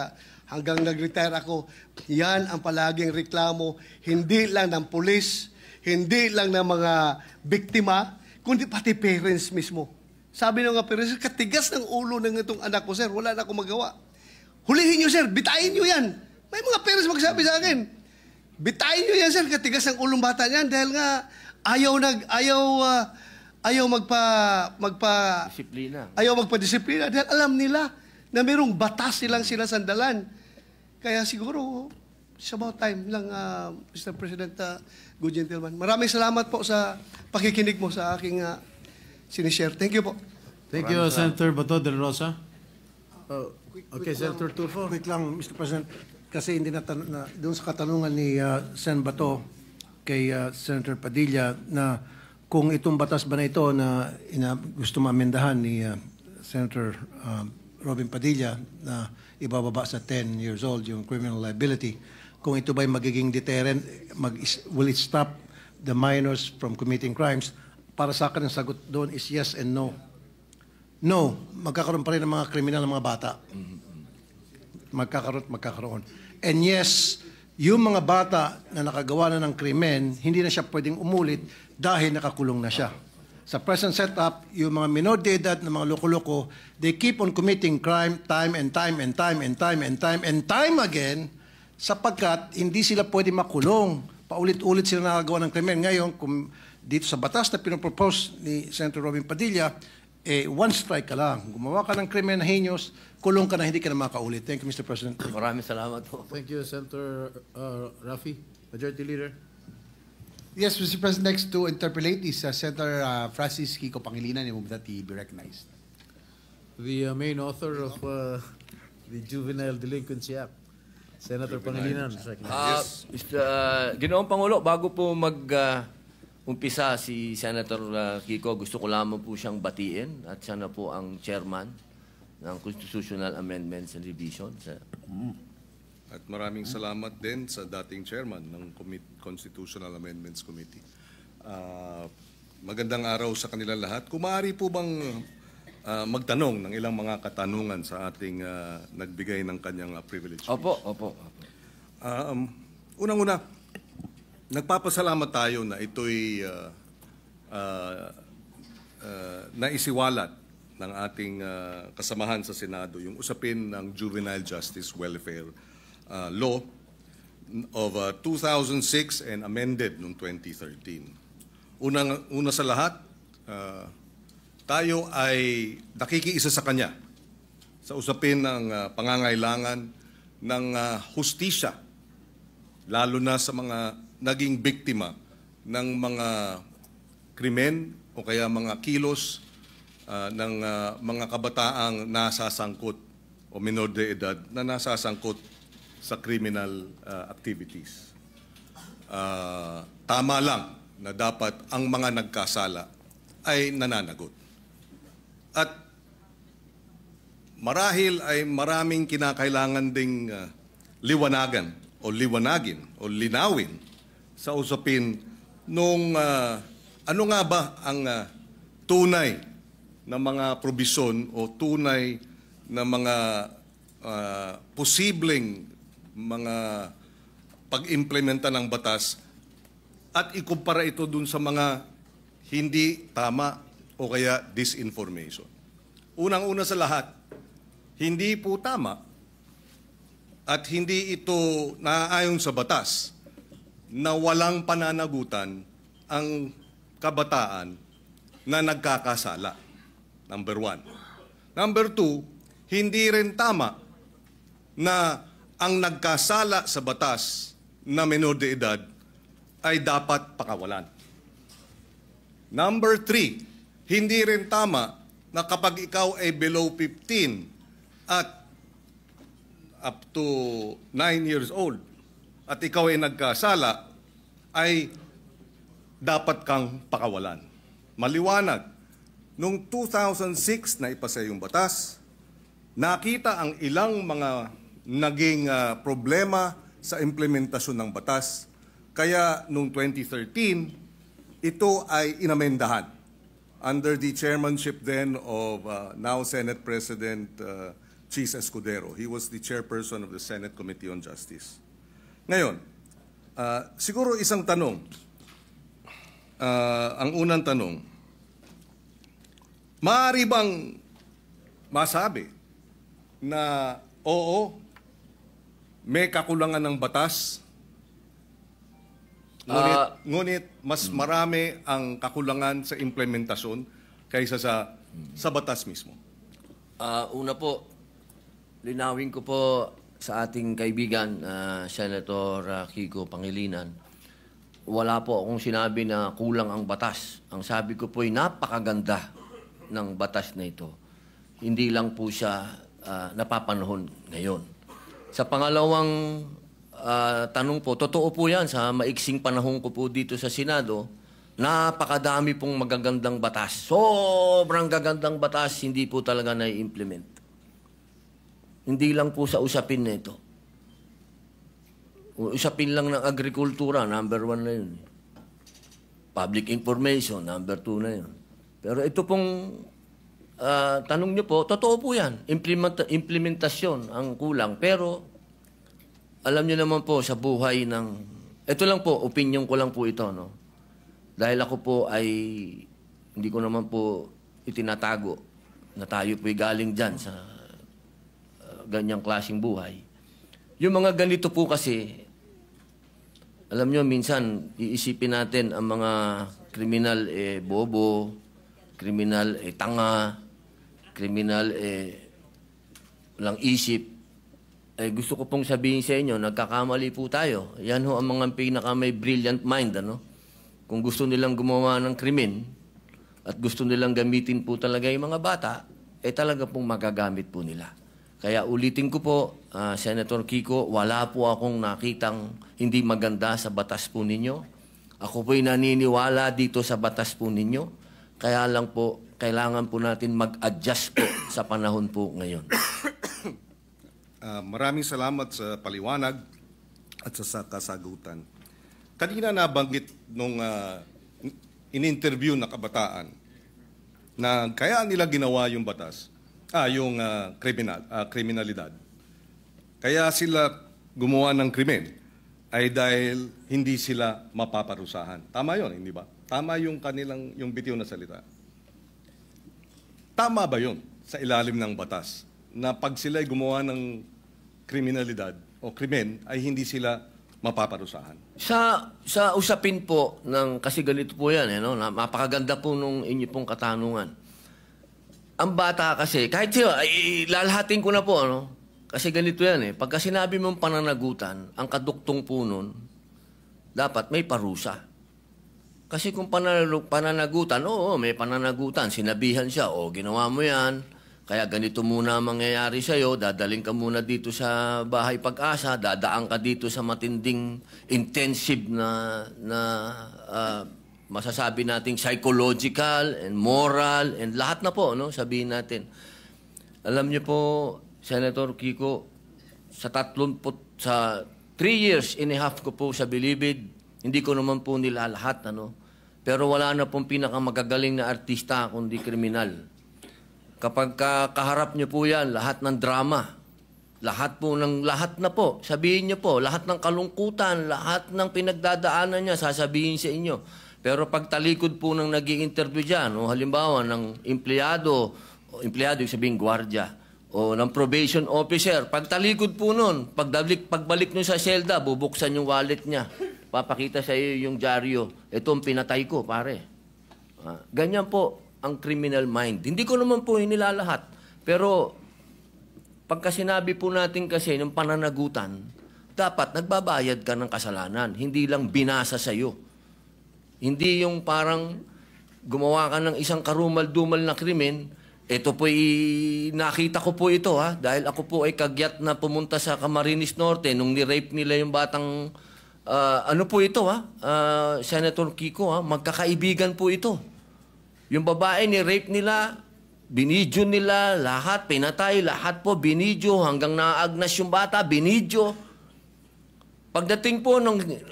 hanggang nag-retire ako, yan ang palaging reklamo, hindi lang ng pulis, hindi lang ng mga biktima, kundi pati parents mismo. Sabi ng mga parents, katigas ng ulo ng itong anak ko, sir, wala na akong magawa. Hulihin nyo, sir, bitain nyo yan. May mga parents magsabi sa akin, bitain nyo yan, sir, katigas ng ulong bata niyan dahil nga ayaw magpa-disiplina dahil alam nila na mayroong batas silang sinasandalan. Kaya siguro, it's about time lang, Mr. President, good gentleman. Maraming salamat po sa pakikinig mo sa aking sinishare. Thank you po. Thank you, Senator Bato de la Rosa. Okay, Senator Tulfo. Quick lang, Mr. President, kasi hindi doon sa katanungan ni Sen Bato kay Senator Padilla na kung itong batas ba na ito na gusto maamendahan ni Senator Robin Padilla na ibababa sa 10 years old yung criminal liability, kung ito ba'y magiging deterrent, will it stop the minors from committing crimes? Para sa akin, ang sagot doon is yes and no. No, magkakaroon pa rin ng mga kriminal ng mga bata. Magkakaroon. And yes, yung mga bata na nakagawa na ng krimen, hindi na siya pwedeng umulit dahil nakakulong na siya. Sa present setup, yung mga minor de edad na mga loko-loko, they keep on committing crime time and time and time and time and time and time again sapagkat hindi sila pwede makulong. Paulit-ulit sila nakagawa ng krimen. Ngayon, kung dito sa batas na pinopropose ni Senator Robin Padilla, one strike ka lang. Gumawa ka ng krimen na heinous, kulong ka na, hindi ka na makaulit. Thank you, Mr. President. Maraming salamat po. Thank you, Senator Rafi, Majority Leader. Yes, Mr. President, next to interpolate is Senator Francis Kiko Pangilinan. I move that he be recognized. The main author of the Juvenile Delinquency Act, Senator Pangilinan. Ginoong Pangulo, bago po umpisa si Senator Kiko, gusto ko lamang po siyang batiin at siya na po ang chairman ng Constitutional Amendments and Revision. At maraming salamat din sa dating chairman ng Constitutional Amendments Committee. Magandang araw sa kanila lahat. Kung maaari po bang magtanong ng ilang mga katanungan sa ating nagbigay ng kanyang privilege. Opo. Unang-una, nagpapasalamat tayo na ito'y naisiwalat ng ating kasamahan sa Senado, yung usapin ng Juvenile Justice Welfare Law of 2006 and amended noong 2013. Una sa lahat, tayo ay nakikiisa sa kanya sa usapin ng pangangailangan ng hustisya, lalo na sa mga naging biktima ng mga krimen o kaya mga kilos ng mga kabataang nasasangkot o minor de edad na nasasangkot sa criminal activities. Tama lang na dapat ang mga nagkasala ay nananagot. At marahil ay maraming kinakailangan ding liwanagin o linawin sa usapin nung ano nga ba ang tunay na mga probisyon o tunay na mga posibleng mga pag-implementa ng batas at ikumpara ito dun sa mga hindi tama o kaya disinformation. Unang-una sa lahat, hindi po tama at hindi ito naaayon sa batas na walang pananagutan ang kabataan na nagkakasala. Number 1. Number 2, hindi rin tama na ang nagkasala sa batas na menor de edad ay dapat pakawalan. Number 3, hindi rin tama na kapag ikaw ay below 15 at up to 9 years old at ikaw ay nagkasala, ay dapat kang pakawalan. Maliwanag, noong 2006 na ipasa yung batas, nakita ang ilang mga naging problema sa implementasyon ng batas. Kaya noong 2013, ito ay inamendahan under the chairmanship then of now Senate President Chis Escudero. He was the chairperson of the Senate Committee on Justice. Ngayon, siguro isang tanong, ang unang tanong, maaari bang masabi na oo, may kakulangan ng batas, ngunit mas marami ang kakulangan sa implementasyon kaysa sa batas mismo? Una po, linawin ko po sa ating kaibigan, Senator Kiko Pangilinan, wala po akong sinabi na kulang ang batas. Ang sabi ko po ay napakaganda ng batas na ito. Hindi lang po siya napapanahon ngayon. Sa pangalawang tanong po, totoo po yan sa maiksing panahon ko po dito sa Senado, napakadami pong magagandang batas. Sobrang gagandang batas, hindi po talaga na-implement. Hindi lang po sa usapin na ito. Usapin lang ng agrikultura, number 1 na yun. Public information, number 2 na yun. Pero ito pong tanong niyo po, totoo po yan. Implementasyon ang kulang. Pero alam niyo naman po sa buhay ng... Ito lang po, opinion ko lang po ito, no? Dahil ako po ay hindi ko naman po itinatago na tayo po'y galing dyan sa ganyang klaseng buhay. Yung mga ganito po kasi, alam nyo, minsan iisipin natin ang mga kriminal bobo, kriminal tanga, kriminal walang isip. Gusto ko pong sabihin sa inyo, nagkakamali po tayo. Yan ho ang mga pinaka may brilliant mind, ano? kung gusto nilang gumawa ng krimen at gusto nilang gamitin po talaga yung mga bata, talaga pong magagamit po nila. Kaya ulitin ko po, Senator Kiko, wala po akong nakitang hindi maganda sa batas po ninyo. Ako po'y naniniwala dito sa batas po ninyo. Kaya lang po, kailangan po natin mag-adjust po sa panahon po ngayon. Maraming salamat sa paliwanag at sa kasagutan. Kanina nabanggit nung in-interview na kabataan na kaya nila ginawa yung batas, yung kriminalidad. Kaya sila gumawa ng krimen ay dahil hindi sila mapaparusahan. Tama yun, hindi ba? Tama yung kanilang, yung bitiw na salita. Tama ba yun sa ilalim ng batas na pag sila'y gumawa ng kriminalidad o krimen ay hindi sila mapaparusahan? Sa usapin po ng, kasi ganito po yan, napakaganda po nung inyo pong katanungan. Ang bata kasi, kahit siya, lalahatin ko na po, kasi ganito yan pagka sinabi mong pananagutan, ang kaduktong po nun, dapat may parusa. Kasi kung pananagutan, oo, may pananagutan, sinabihan siya, ginawa mo yan, kaya ganito muna ang mangyayari sa'yo, dadaling ka muna dito sa Bahay Pag-asa, dadaan ka dito sa matinding intensive na masasabi nating psychological and moral and lahat na po, sabihin natin. Alam niyo po, Senator Kiko, sa 3 years and a half ko po sa Bilibid, hindi ko naman po nila lahat, pero wala na pong pinakamagagaling na artista kundi kriminal. Kapag kaharap niyo po yan, lahat ng drama, lahat na po, sabihin niyo po, lahat ng kalungkutan, lahat ng pinagdadaanan niya, sasabihin sa inyo. Pero pag talikod po ng nag-i-interview dyan, halimbawa ng empleyado yung sabihin gwardiya, o ng probation officer, pag talikod po nun, pagbalik nyo sa selda, bubuksan yung wallet niya, papakita sa iyo yung dyaryo, ito ang pinatay ko, pare. Ganyan po ang criminal mind. Hindi ko naman po inilalahat. Pero pagka sinabi po natin kasi ng pananagutan, dapat nagbabayad ka ng kasalanan, hindi lang binasa sa iyo. Hindi yung parang gumawa ka ng isang karumal-dumal na krimen, ito po nakita ko po ito dahil ako po ay kagyat na pumunta sa Camarines Norte nung ni-rape nila yung batang, ano po ito Senator Kiko magkakaibigan po ito. Yung babae ni-rape nila, binidyo nila, lahat, pinatay, lahat po, binidyo, hanggang naagnas yung bata, binidyo. Pagdating po,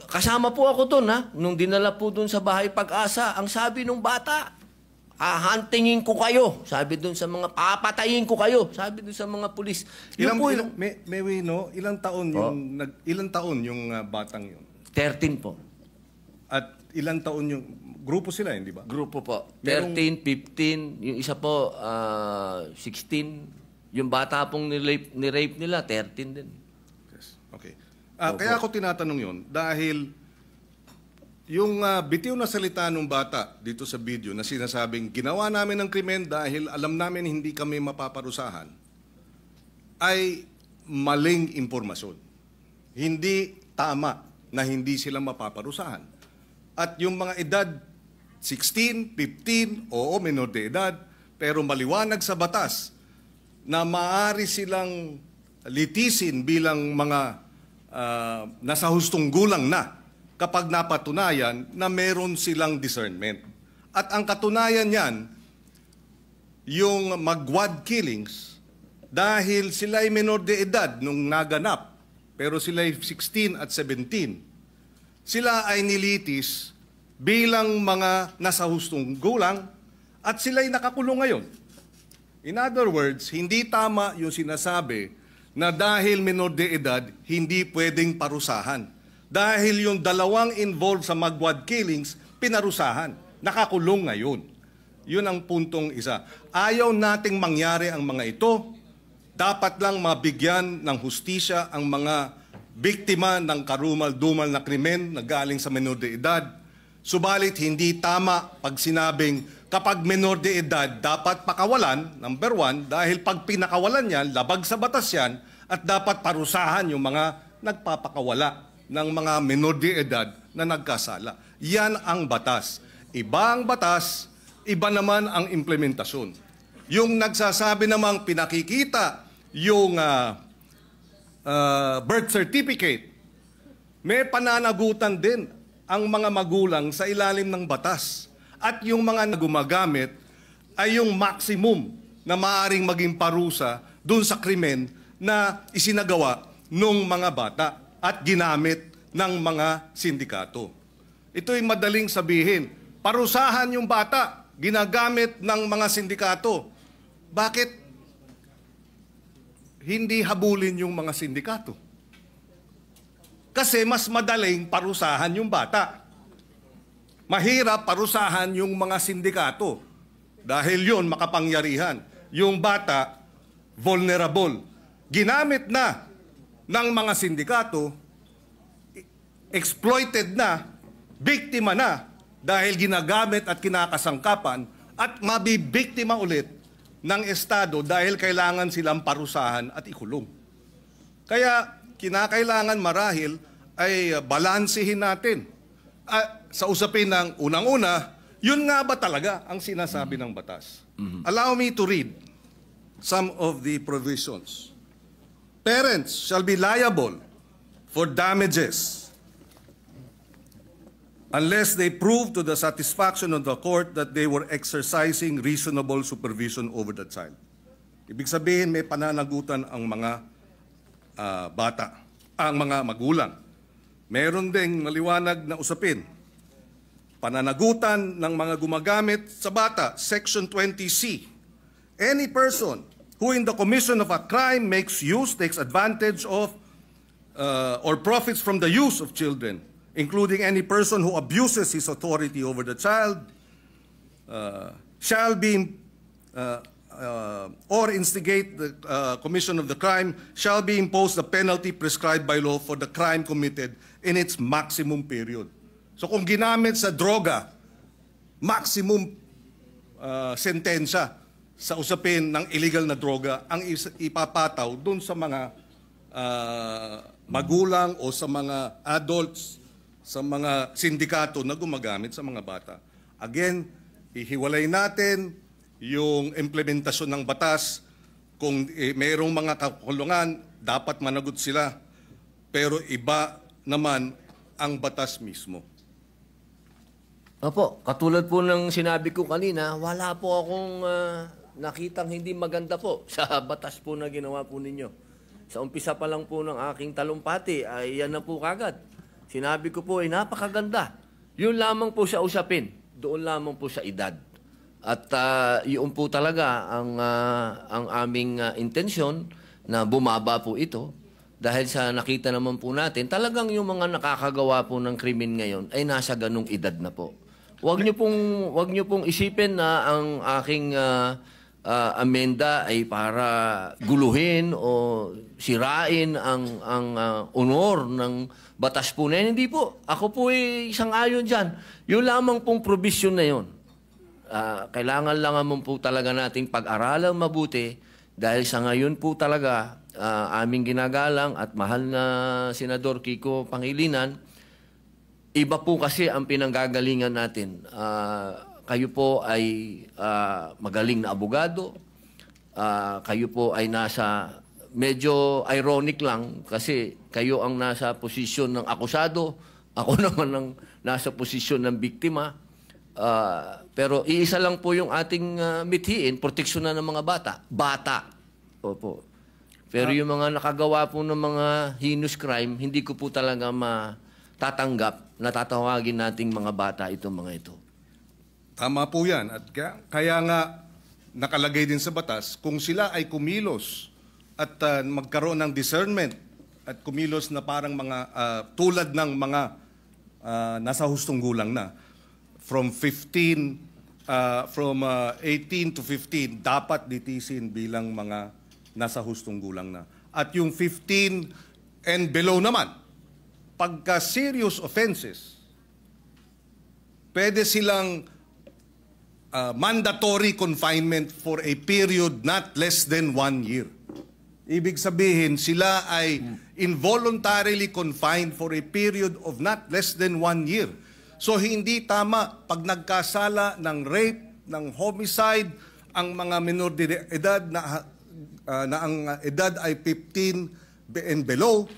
kasama po ako doon, nung dinala po doon sa Bahay Pag-asa, ang sabi nung bata, hahantingin ko kayo. Sabi doon sa mga, papatayin ko kayo. Sabi doon sa mga pulis. Ilang taon yung batang yun? 13 po. At ilang taon yung, grupo sila, hindi ba? Grupo po. 13, 15, yung isa po, 16. Yung bata pong ni-rape nila, 13 din. Yes. Okay. Kaya ako tinatanong yun, dahil yung bitiw na salita ng bata dito sa video na sinasabing ginawa namin ng krimen dahil alam namin hindi kami mapaparusahan, ay maling impormasyon. Hindi tama na hindi sila mapaparusahan. At yung mga edad 16, 15, oo, menor de edad, pero maliwanag sa batas na maaari silang litisin bilang mga nasa hustong gulang na kapag napatunayan na meron silang discernment. At ang katunayan niyan, yung magwad killings, dahil sila ay menor de edad nung naganap, pero sila ay 16 at 17, sila ay nilitis bilang mga nasa hustong gulang at sila ay nakakulong ngayon. In other words, hindi tama yung sinasabi na dahil menor de edad, hindi pwedeng parusahan. Dahil yung dalawang involved sa magwad killings, pinarusahan. Nakakulong ngayon. Yun ang puntong isa. Ayaw nating mangyari ang mga ito. Dapat lang mabigyan ng hustisya ang mga biktima ng karumal-dumal na krimen na galing sa menor de edad. Subalit hindi tama pag sinabing kapag menor de edad, dapat pakawalan, number 1, dahil pag pinakawalan yan, labag sa batas yan, at dapat parusahan yung mga nagpapakawala ng mga menor de edad na nagkasala. Yan ang batas. Iba ang batas, iba naman ang implementasyon. Yung nagsasabi namang pinakikita yung birth certificate, may pananagutan din ang mga magulang sa ilalim ng batas. At yung mga gumagamit ay yung maximum na maaaring maging parusa dun sa krimen na isinagawa ng mga bata at ginamit ng mga sindikato. Ito'y madaling sabihin, parusahan yung bata, ginagamit ng mga sindikato. Bakit hindi habulin yung mga sindikato? Kasi mas madaling parusahan yung bata. Mahirap parusahan yung mga sindikato. Dahil yun, makapangyarihan. Yung bata, vulnerable. Ginamit na ng mga sindikato, exploited na, biktima na, dahil ginagamit at kinakasangkapan, at mabibiktima ulit ng Estado dahil kailangan silang parusahan at ikulong. Kaya kinakailangan marahil ay balansehin natin. Sa usapin ng unang-una, yun nga ba talaga ang sinasabi ng batas? Allow me to read some of the provisions. Parents shall be liable for damages unless they prove to the satisfaction of the court that they were exercising reasonable supervision over the child. Ibig sabihin, may pananagutan ang mga bata, ang mga magulang. Meron ding maliwanag na usapin. Pananagutan ng mga gumagamit sa bata, Section 20C. Any person who in the commission of a crime makes use, takes advantage of, or profits from the use of children, including any person who abuses his authority over the child, shall be, or instigate the commission of the crime, shall be imposed the penalty prescribed by law for the crime committed in its maximum period. So kung ginamit sa droga, maximum sentensya sa usapin ng illegal na droga ang ipapataw dun sa mga magulang o sa mga adults, sa mga sindikato na gumagamit sa mga bata. Again, ihiwalay natin yung implementasyon ng batas. Kung mayroong mga kakulungan, dapat managot sila. Pero iba naman ang batas mismo. Opo, katulad po ng sinabi ko kanina, wala po akong nakitang hindi maganda po sa batas po na ginawa po ninyo. Sa umpisa pa lang po ng aking talumpati, ay yan na po kagad. Sinabi ko po ay napakaganda. Yun lamang po sa usapin, doon lamang po sa edad. At yun po talaga ang aming intensyon na bumaba po ito. Dahil sa nakita naman po natin, talagang yung mga nakakagawa po ng krimen ngayon ay nasa ganung edad na po. Huwag niyo pong isipin na ang aking amenda ay para guluhin o sirain ang honor ng batas po na yan. Hindi po. Ako po ay isang ayon dyan. Yung lamang pong provision na yun. Kailangan lang naman po talaga nating pag-aralang mabuti dahil sa ngayon po talaga aming ginagalang at mahal na Senador Kiko Pangilinan, iba po kasi ang pinanggagalingan natin. Kayo po ay magaling na abogado. Kayo po ay nasa, medyo ironic lang kasi kayo ang nasa posisyon ng akusado. Ako naman ang nasa posisyon ng biktima. Pero iisa lang po yung ating mithiin, proteksyon na ng mga bata. Bata. Opo. Pero yung mga nakagawa po ng mga heinous crime, hindi ko po talaga matatanggap na tatawagin nating mga bata itong mga ito. Tama po yan. At kaya nga nakalagay din sa batas, kung sila ay kumilos at magkaroon ng discernment at kumilos na parang mga tulad ng mga nasa hustong gulang na, from 18 to 15, dapat ditisin bilang mga nasa hustong gulang na. At yung 15 and below naman, pagka serious offenses, pwede silang mandatory confinement for a period not less than 1 year. Ibig sabihin, sila ay involuntarily confined for a period of not less than 1 year. So hindi tama pag nagkasala ng rape, ng homicide, ang mga minor de edad na ang edad ay 15 and below,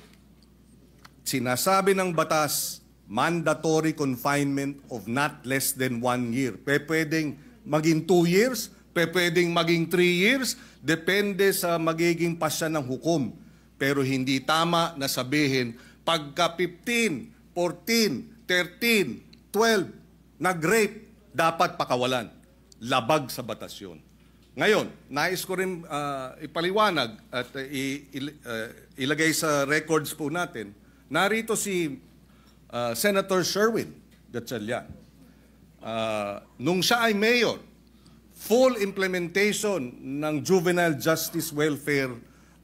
sinasabi ng batas, mandatory confinement of not less than 1 year. Pwedeng maging 2 years, pwedeng maging 3 years, depende sa magiging pasya ng hukom. Pero hindi tama na sabihin, pagka 15, 14, 13, 12, nag-rape, dapat pakawalan. Labag sa batas yun. Ngayon, nais ko rin ipaliwanag at ilagay sa records po natin, narito si Senator Sherwin Gatchalian. Nung siya ay mayor, full implementation ng Juvenile Justice Welfare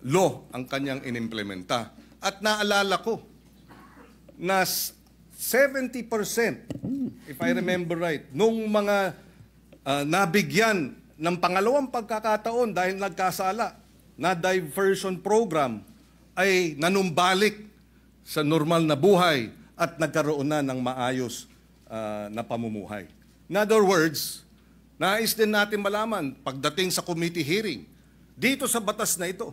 Law ang kanyang inimplementa. At naalala ko na 70%, if I remember right, nung mga nabigyan ng pangalawang pagkakataon dahil nagkasala na diversion program ay nanumbalik sa normal na buhay at nagkaroon na ng maayos na pamumuhay. In other words, nais din natin malaman pagdating sa committee hearing, dito sa batas na ito,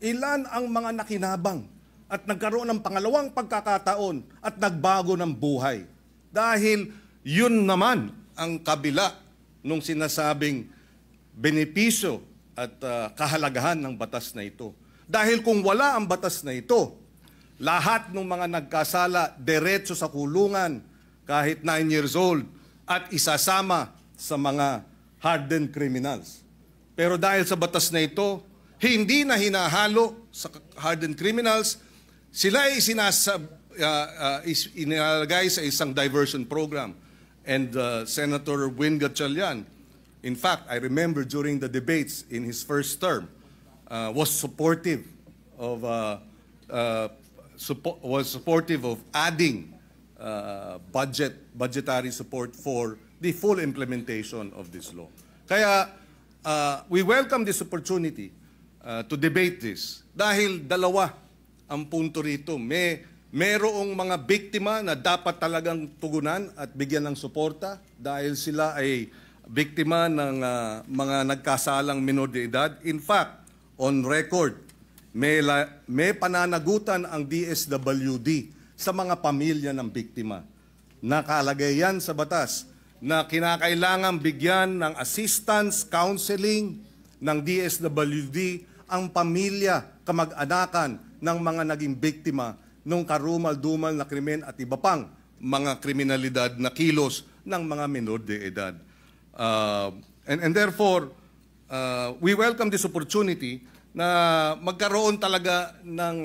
ilan ang mga nakinabang at nagkaroon ng pangalawang pagkakataon at nagbago ng buhay. Dahil yun naman ang kabila nung sinasabing benepisyo at kahalagahan ng batas na ito. Dahil kung wala ang batas na ito, lahat ng mga nagkasala diretso sa kulungan kahit 9 years old at isasama sa mga hardened criminals. Pero dahil sa batas na ito, hindi na hinahalo sa hardened criminals, sila ay inilagay sa isang diversion program. And Senator Win Gatchalian, in fact, I remember during the debates in his first term, was supportive of adding budgetary support for the full implementation of this law. Kaya we welcome this opportunity to debate this dahil dalawa ang punto rito. Merong mga biktima na dapat talagang tugunan at bigyan ng suporta dahil sila ay biktima ng mga nagkasalang minor de edad. In fact, on record, may pananagutan ang DSWD sa mga pamilya ng biktima. Nakalagay yan sa batas na kinakailangan bigyan ng assistance, counseling ng DSWD ang pamilya, kamag-anakan ng mga naging biktima ng karumal-dumal na krimen at iba pang mga kriminalidad na kilos ng mga minor de edad. And therefore, we welcome this opportunity na magkaroon talaga ng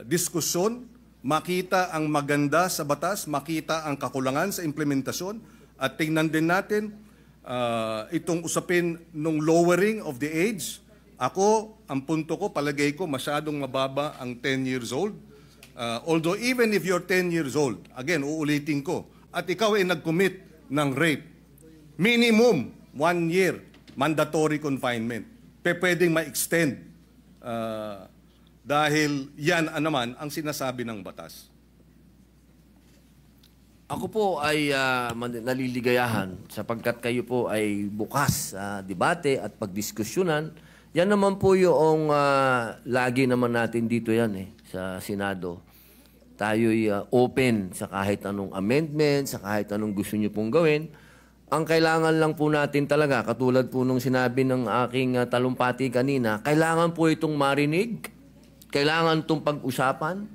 diskusyon, makita ang maganda sa batas, makita ang kakulangan sa implementasyon, at tingnan din natin itong usapin ng lowering of the age. Ako, ang punto ko, palagay ko, masyadong mababa ang 10 years old. Although even if you're 10 years old, again, uulitin ko, at ikaw ay nag-commit ng rape, minimum 1 year mandatory confinement. Pwedeng ma-extend dahil yan naman ang sinasabi ng batas. Ako po ay naliligayahan sapagkat kayo po ay bukas sa debate at pagdiskusyonan. Yan naman po yung lagi naman natin dito yan sa Senado. Tayo'y open sa kahit anong amendment, sa kahit anong gusto nyo pong gawin. Ang kailangan lang po natin talaga, katulad po nung sinabi ng aking talumpati kanina, kailangan po itong marinig, kailangan itong pag-usapan,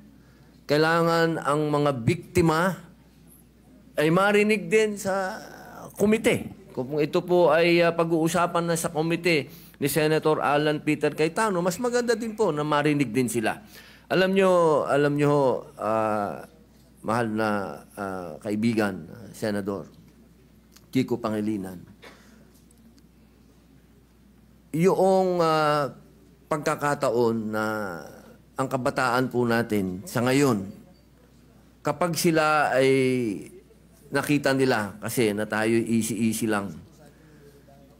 kailangan ang mga biktima ay marinig din sa komite. Kung ito po ay pag-uusapan na sa komite ni Senator Alan Peter Cayetano, mas maganda din po na marinig din sila. Alam nyo, mahal na kaibigan, Senador Kiko Pangilinan, yung pagkakataon na ang kabataan po natin sa ngayon, kapag sila ay nakita nila, kasi na tayo easy-easy lang,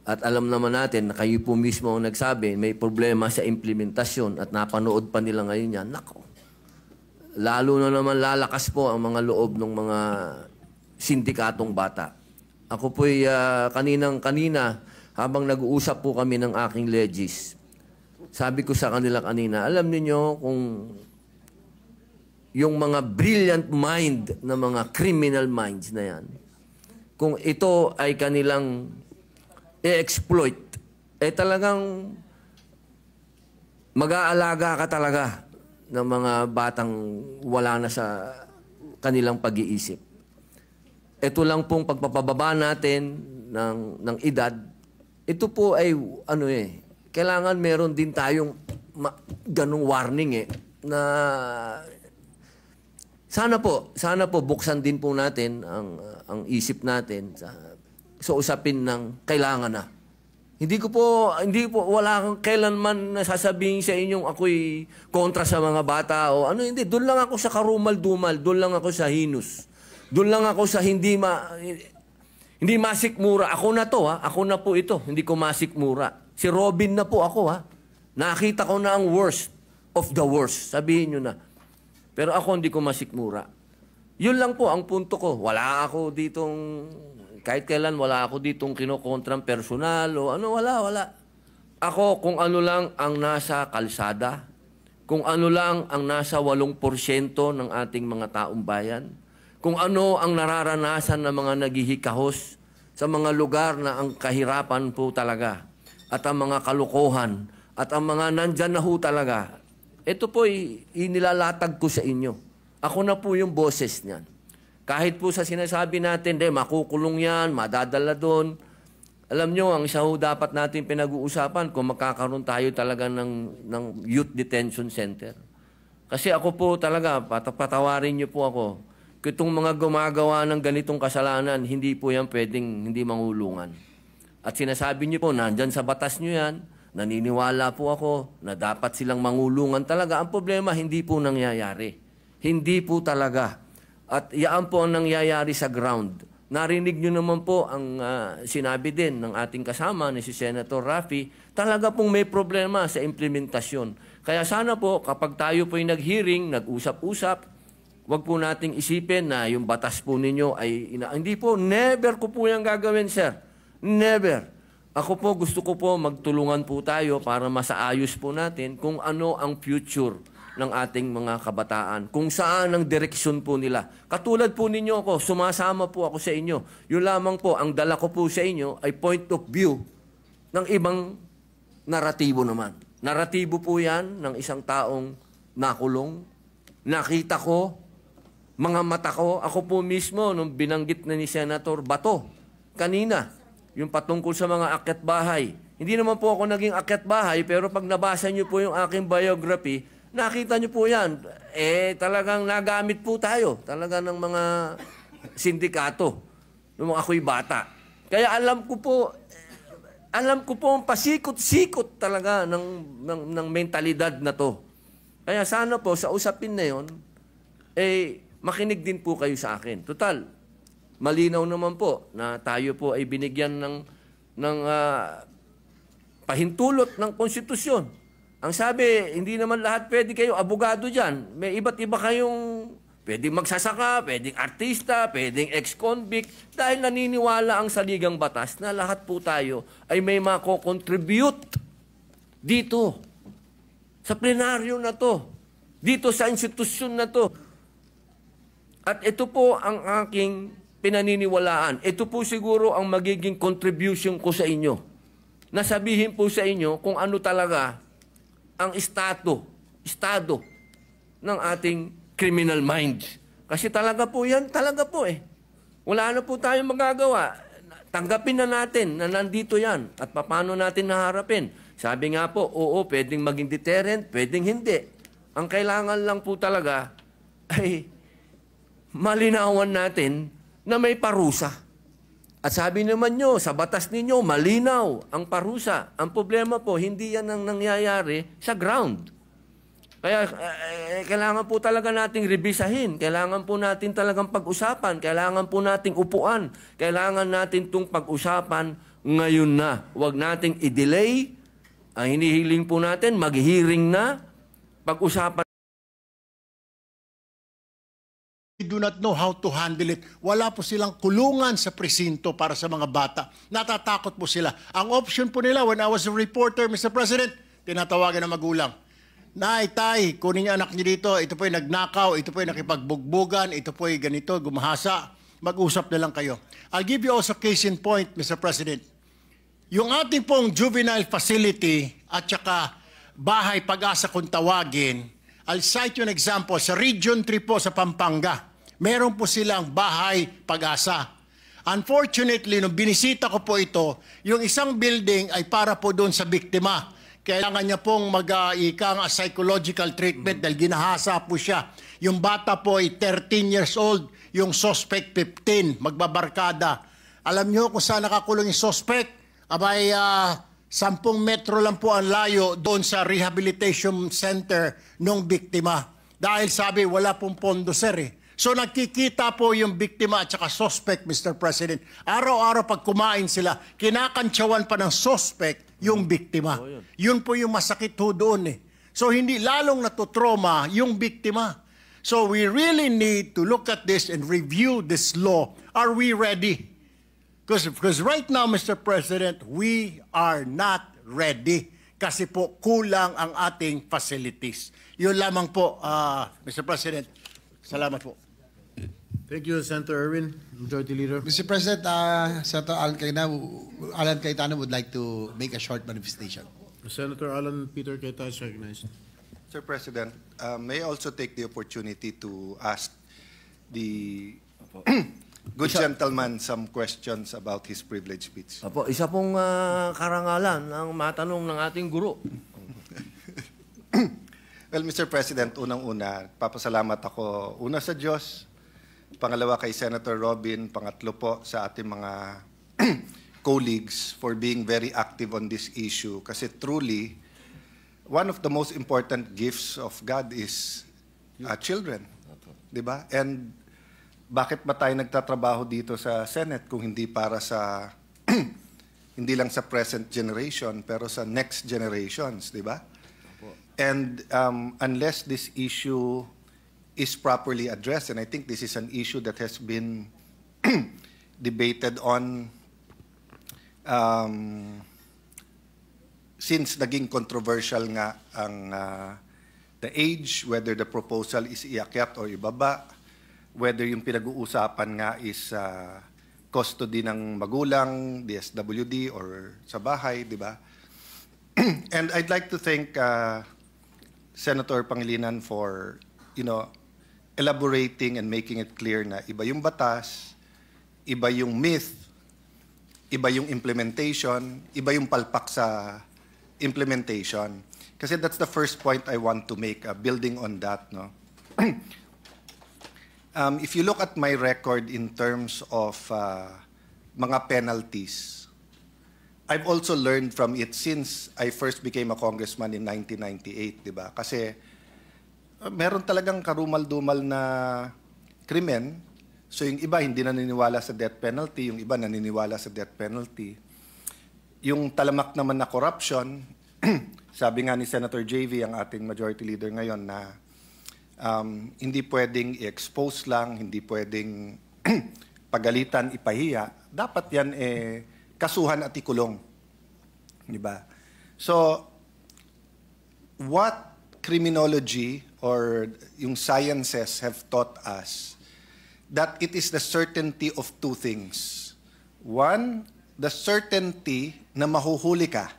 At alam naman natin na kayo po mismo ang nagsabi, may problema sa implementasyon at napanood pa nila ngayon yan. Nako, lalo na naman lalakas po ang mga loob ng mga sindikatong bata. Ako po'y kaninang-kanina, habang nag-uusap po kami ng aking legis, sabi ko sa kanila kanina, alam niyo kung yung mga brilliant mind na mga criminal minds na yan, kung ito ay kanilang i-exploit, talagang mag-aalaga ka talaga ng mga batang wala na sa kanilang pag-iisip. Ito lang pong pagpapababa natin ng edad, ito po ay kailangan meron din tayong ganong warning na sana po buksan din po natin ang isip natin sa usapin ng kailangan na. Hindi po wala kang kailanman nasasabihin sa inyong ako'y kontra sa mga bata o ano, hindi. Doon lang ako sa karumal-dumal, doon lang ako sa hinus. Doon lang ako sa hindi masikmura. Ako na to, ha? Ako na po ito, hindi ko masikmura. Si Robin na po ako, ha? Nakita ko na ang worst of the worst. Sabihin nyo na. Pero ako hindi ko masikmura. Yun lang po ang punto ko. Wala ako ditong kahit kailan wala ako ditong kinokontrang personal o ano, wala. Ako kung ano lang ang nasa kalsada, kung ano lang ang nasa 8% ng ating mga taong bayan, kung ano ang nararanasan ng mga naghihikahos sa mga lugar na ang kahirapan po talaga at ang mga kalukuhan at ang mga nandyan na ho talaga, ito po inilalatag ko sa inyo. Ako na po yung boses niyan. Kahit po sa sinasabi natin, makukulong yan, madadala doon. Alam nyo, ang isa ho dapat natin pinag-uusapan kung magkakaroon tayo talaga ng youth detention center. Kasi ako po talaga, patawarin nyo po ako, kung itong mga gumagawa ng ganitong kasalanan, hindi po yan pwedeng hindi mangulungan. At sinasabi nyo po, nandyan sa batas nyo yan, naniniwala po ako na dapat silang mangulungan talaga. Ang problema, hindi po nangyayari. Hindi po talaga. At yaan po ang nangyayari sa ground. Narinig nyo naman po ang sinabi din ng ating kasama ni si Senator Raffy, talaga pong may problema sa implementasyon. Kaya sana po kapag tayo po'y nag-hearing, nag-usap-usap, wag po nating isipin na yung batas po ninyo ay hindi po, never ko po yung gagawin, sir. Never. Ako po, gusto ko po magtulungan po tayo para masaayos po natin kung ano ang future ng ating mga kabataan, kung saan ang direksyon po nila. Katulad po ninyo ako, sumasama po ako sa inyo. Yun lamang po, ang dala ko po sa inyo ay point of view ng ibang naratibo naman. Naratibo po yan ng isang taong nakulong. Nakita ko, mga mata ko, ako po mismo, nung binanggit na ni Senator Bato, kanina, yung patungkol sa mga akyat bahay. Hindi naman po ako naging akyat bahay, pero pag nabasa niyo po yung aking biography, nakita niyo po yan, talagang nagamit po tayo, talaga ng mga sindikato, nung ako'y bata. Kaya alam ko po ang pasikot-sikot talaga ng mentalidad na to. Kaya sana po, sa usapin na yon, makinig din po kayo sa akin. Total, malinaw naman po na tayo po ay binigyan ng pahintulot ng konstitusyon. Ang sabi, hindi naman lahat pwede kayo abogado dyan. May iba't iba kayong pwedeng magsasaka, pwedeng artista, pwedeng ex-convict. Dahil naniniwala ang saligang batas na lahat po tayo ay may mako-contribute dito, sa plenaryo na to, dito sa institusyon na to. At ito po ang aking pinaniniwalaan. Ito po siguro ang magiging contribution ko sa inyo. Nasabihin po sa inyo kung ano talaga ang estado ng ating criminal mind. Kasi talaga po yan, Wala na po tayong magagawa. Tanggapin na natin na nandito yan at paano natin naharapin. Sabi nga po, oo, pwedeng maging deterrent, pwedeng hindi. Ang kailangan lang po talaga ay malinawan natin na may parusa. At sabi naman nyo, sa batas ninyo, malinaw ang parusa. Ang problema po, hindi yan ang nangyayari sa ground. Kaya kailangan po talaga nating revisahin. Kailangan po natin talagang pag-usapan. Kailangan po nating upuan. Kailangan natin itong pag-usapan ngayon na. Huwag nating i-delay. Ang hinihiling po natin, mag-hearing na. Pag-usapan. They do not know how to handle it. Wala po silang kulungan sa presinto para sa mga bata. Natatakot po sila. Ang option po nila, when I was a reporter, Mr. President, tinatawagan ng magulang. Nay, tay, kunin niyo anak niyo dito. Ito po yung nagnakaw, ito po yung nakipagbugbugan, ito po yung ganito, gumahasa. Mag-usap na lang kayo. I'll give you also case in point, Mr. President. Yung ating pong juvenile facility at saka bahay pag-asa kung tawagin, I'll cite you an example. Sa Region 3 po sa Pampanga, meron po silang bahay pag-asa. Unfortunately, nung binisita ko po ito, yung isang building ay para po doon sa biktima. Kailangan niya pong mag-ika psychological treatment dahil ginahasa po siya. Yung bata po ay 13 years old, yung suspect 15, magbabarkada. Alam niyo kung saan nakakulong yung suspect? Abay, 10 metro lang po ang layo doon sa rehabilitation center ng biktima. Dahil sabi, wala pong pondo, sir eh. So nagkikita po yung biktima at saka suspect, Mr. President. Araw-araw pag kumain sila, kinakantsawan pa ng suspect yung biktima. Yun po yung masakit ho doon eh. So hindi lalong natutroma yung biktima. So we really need to look at this and review this law. Are we ready? Because right now, Mr. President, we are not ready. Kasi po kulang ang ating facilities. Yun lamang po, Mr. President. Salamat po. Thank you, Senator Erwin, Majority Leader. Mr. President, Senator Alan Cayetano would like to make a short manifestation. Senator Alan Peter Cayetano is recognized. Sir President, may I also take the opportunity to ask the good gentleman some questions about his privilege speech. Apo, isa pong karangalan ang matanong ng ating guro. Well, Mr. President, unang-una, papasalamat ako una sa Diyos, pangalawa kay Senator Robin, pangatlo po sa ating mga colleagues for being very active on this issue. Kasi truly, one of the most important gifts of God is children. Diba? And bakit ba tayo nagtatrabaho dito sa Senate kung hindi para sa hindi lang sa present generation pero sa next generations, di ba? And unless this issue is properly addressed, and I think this is an issue that has been debated on since naging controversial nga ang the age, whether the proposal is iakyat o ibaba, whether yung pinag-uusapan nga is custody ng magulang, DSWD, or sa bahay, di ba? And I'd like to thank Senator Pangilinan for, elaborating and making it clear na iba yung batas, iba yung myth, iba yung implementation, iba yung palpak sa implementation. Kasi that's the first point I want to make, building on that, no? If you look at my record in terms of mga penalties, I've also learned from it since I first became a congressman in 1998, di ba? Kasi meron talagang karumal-dumal na krimen. So yung iba hindi naniniwala sa death penalty, yung iba naniniwala sa death penalty. Yung talamak naman na corruption, sabi nga ni Senator JV, ang ating majority leader ngayon, na hindi pwedeng i-expose lang, hindi pwedeng pagalitan, ipahiya. Dapat yan kasuhan at ikulong. Diba? So, what criminology or yung sciences have taught us that it is the certainty of two things. One, the certainty na mahuhuli ka.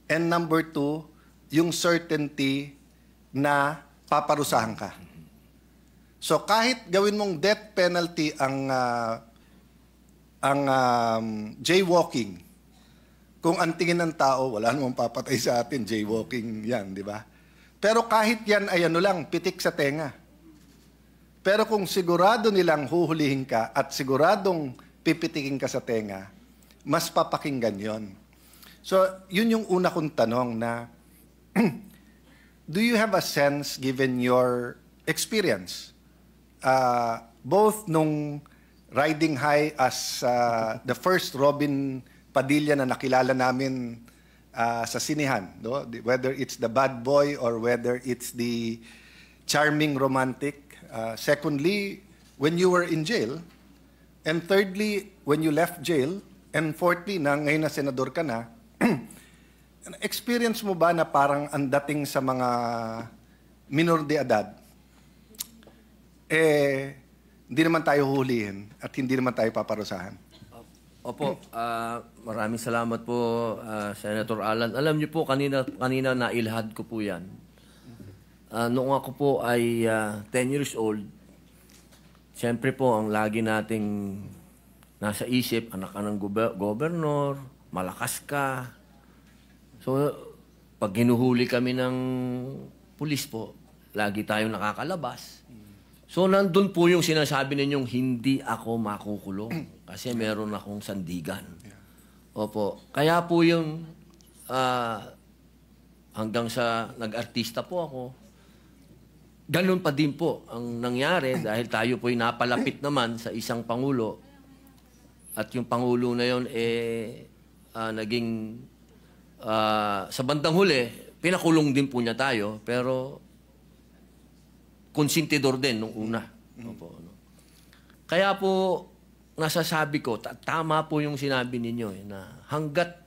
And number two, yung certainty na paparusahan ka. So kahit gawin mong death penalty ang jaywalking, kung ang tingin ng tao, wala namang papatay sa atin, jaywalking yan, di ba? Pero kahit yan ay pitik sa tenga. Pero kung sigurado nilang huhulihin ka at siguradong pipitikin ka sa tenga, mas papakinggan yon. So, yun yung una kong tanong na, do you have a sense, given your experience, both nung riding high as the first Robin Padilla na nakilala namin sa sinihan, no? Whether it's the bad boy or whether it's the charming romantic. Secondly, when you were in jail. And thirdly, when you left jail. And fourthly, ngayon na senador ka na, experience mo ba na parang ang dating sa mga minor de edad, hindi naman tayo huhulihin at hindi naman tayo paparusahan? Opo, maraming salamat po, Senator Alan. Alam niyo po, kanina nailahad ko po yan. Noong ako po ay 10 years old, siyempre po, ang lagi nating nasa isip, anak ka ng gobernador, malakas ka. So, pag hinuhuli kami ng pulis po, lagi tayong nakakalabas. So, nandun po yung sinasabi ninyong hindi ako makukulong kasi meron akong sandigan. Opo. Kaya po yung hanggang sa nag-artista po ako, ganun pa din po ang nangyari dahil tayo po'y napalapit naman sa isang pangulo at yung pangulo na yon naging sa bandang huli, pinakulong din po niya tayo pero konsentidor din nung una. Opo, no? Kaya po, nasasabi ko, tama po yung sinabi ninyo na hanggat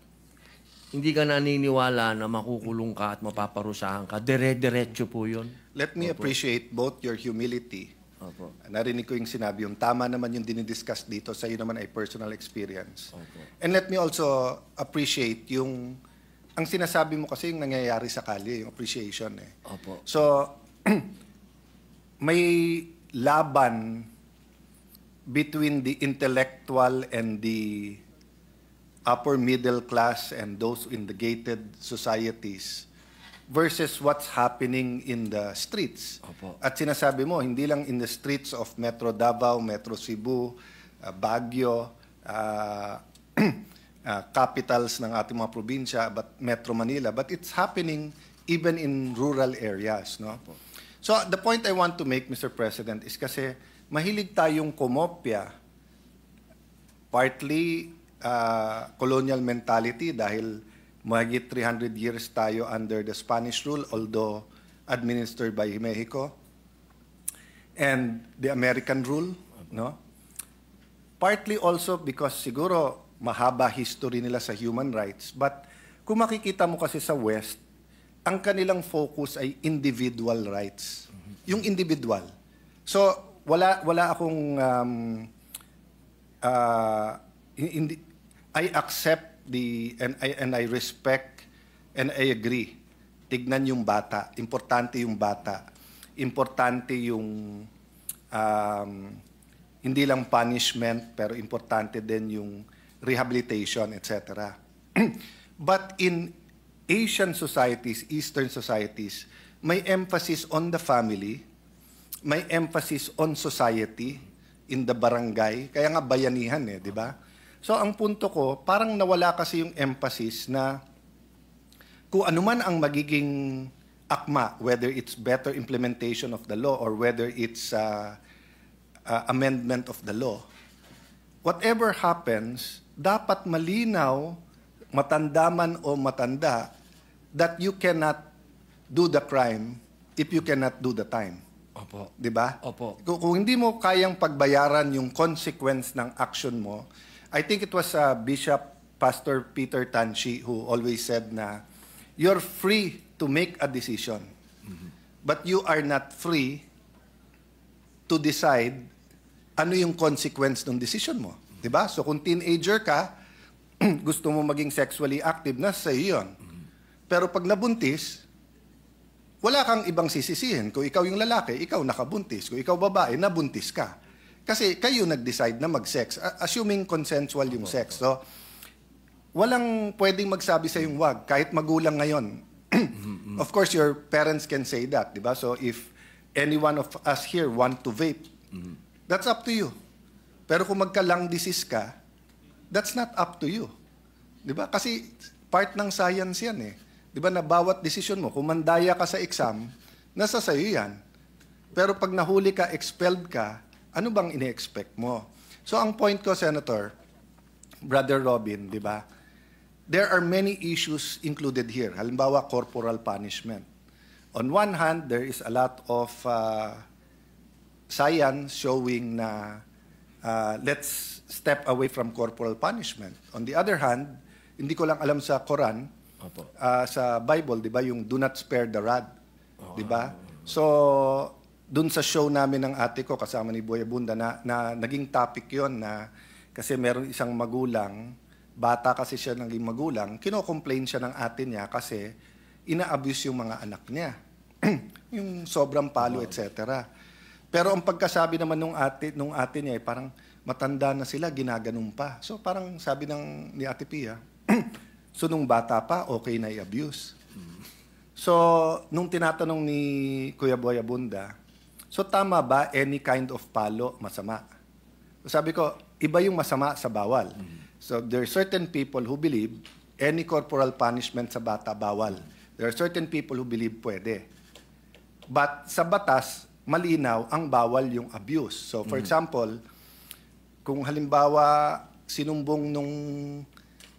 hindi ka naniniwala na makukulong ka at mapaparusahan ka, dire-diretso po yun. Let me appreciate both your humility. Opo. Narinig ko yung sinabi, yung tama naman yung dinidiscuss dito, sa'yo naman ay personal experience. Opo. And let me also appreciate yung, ang sinasabi mo kasi yung nangyayari sa kalye, yung appreciation eh. Opo. So, may laban between the intellectual and the upper middle class and those in the gated societies versus what's happening in the streets. Opo. At sinasabi mo, hindi lang in the streets of Metro Davao, Metro Cebu, Baguio, capitals ng ating mga probinsya, but Metro Manila, but it's happening even in rural areas, no? Opo. So the point I want to make, Mr. President, is kasi mahilig tayong kumopya, partly colonial mentality dahil mahigit 300 years tayo under the Spanish rule, although administered by Mexico, and the American rule, no? Partly also because siguro mahaba history nila sa human rights, but kung makikita mo kasi sa West, ang kanilang focus ay individual rights. Yung individual. So, wala akong I accept and I respect and I agree. Tignan yung bata. Importante yung bata. Importante yung hindi lang punishment, pero importante din yung rehabilitation, etc. But in Asian societies, Eastern societies, may emphasis on the family, may emphasis on society, in the barangay, kaya nga bayanihan eh, di ba? So ang punto ko, parang nawala kasi yung emphasis na kung ano man ang magiging akma, whether it's better implementation of the law or whether it's amendment of the law, whatever happens, dapat malinaw, matanda man o matanda, that you cannot do the crime if you cannot do the time. Opo. Di ba? Opo. Kung hindi mo kayang pagbayaran yung consequence ng action mo, I think it was Bishop Pastor Peter Tanchi who always said na, you're free to make a decision, but you are not free to decide ano yung consequence ng decision mo. Di ba? So kung teenager ka, gusto mo maging sexually active, nasa iyo yun. Pero pag nabuntis, wala kang ibang sisisihin. Kung ikaw yung lalaki, ikaw nakabuntis. Kung ikaw babae, nabuntis ka. Kasi kayo nag-decide na mag-sex, assuming consensual yung sex. So, walang pwedeng magsabi sa yung wag, kahit magulang ngayon. Of course, your parents can say that, di ba? So, if any one of us here want to vape, that's up to you. Pero kung magka-lung disease ka, that's not up to you. Di ba? Kasi part ng science yan eh. Di ba na bawat desisyon mo, kung mandaya ka sa exam, nasa sayo yan. Pero pag nahuli ka, expelled ka, ano bang ine-expect mo? So ang point ko, Senator, Brother Robin, di ba? There are many issues included here. Halimbawa, corporal punishment. On one hand, there is a lot of science showing na let's step away from corporal punishment. On the other hand, hindi ko lang alam sa Quran, sa Bible, di ba, yung do not spare the rod. Di ba? So, dun sa show namin ng ate ko, kasama ni Boy Abunda, na naging topic yon na kasi meron isang magulang, bata kasi siya naging magulang, kino-complain siya ng ate niya kasi ina-abuse yung mga anak niya. Yung sobrang palo, etc. Pero ang pagkasabi naman nung ate niya, parang matanda na sila, ginaganon pa. So parang sabi ni Ate Pia, so nung bata pa, okay na i-abuse. So, nung tinatanong ni Kuya Boy Abunda, so tama ba any kind of palo masama? Sabi ko, iba yung masama sa bawal. So, there are certain people who believe any corporal punishment sa bata bawal. There are certain people who believe pwede. But sa batas, malinaw ang bawal yung abuse. So, for example, kung halimbawa sinumbong nung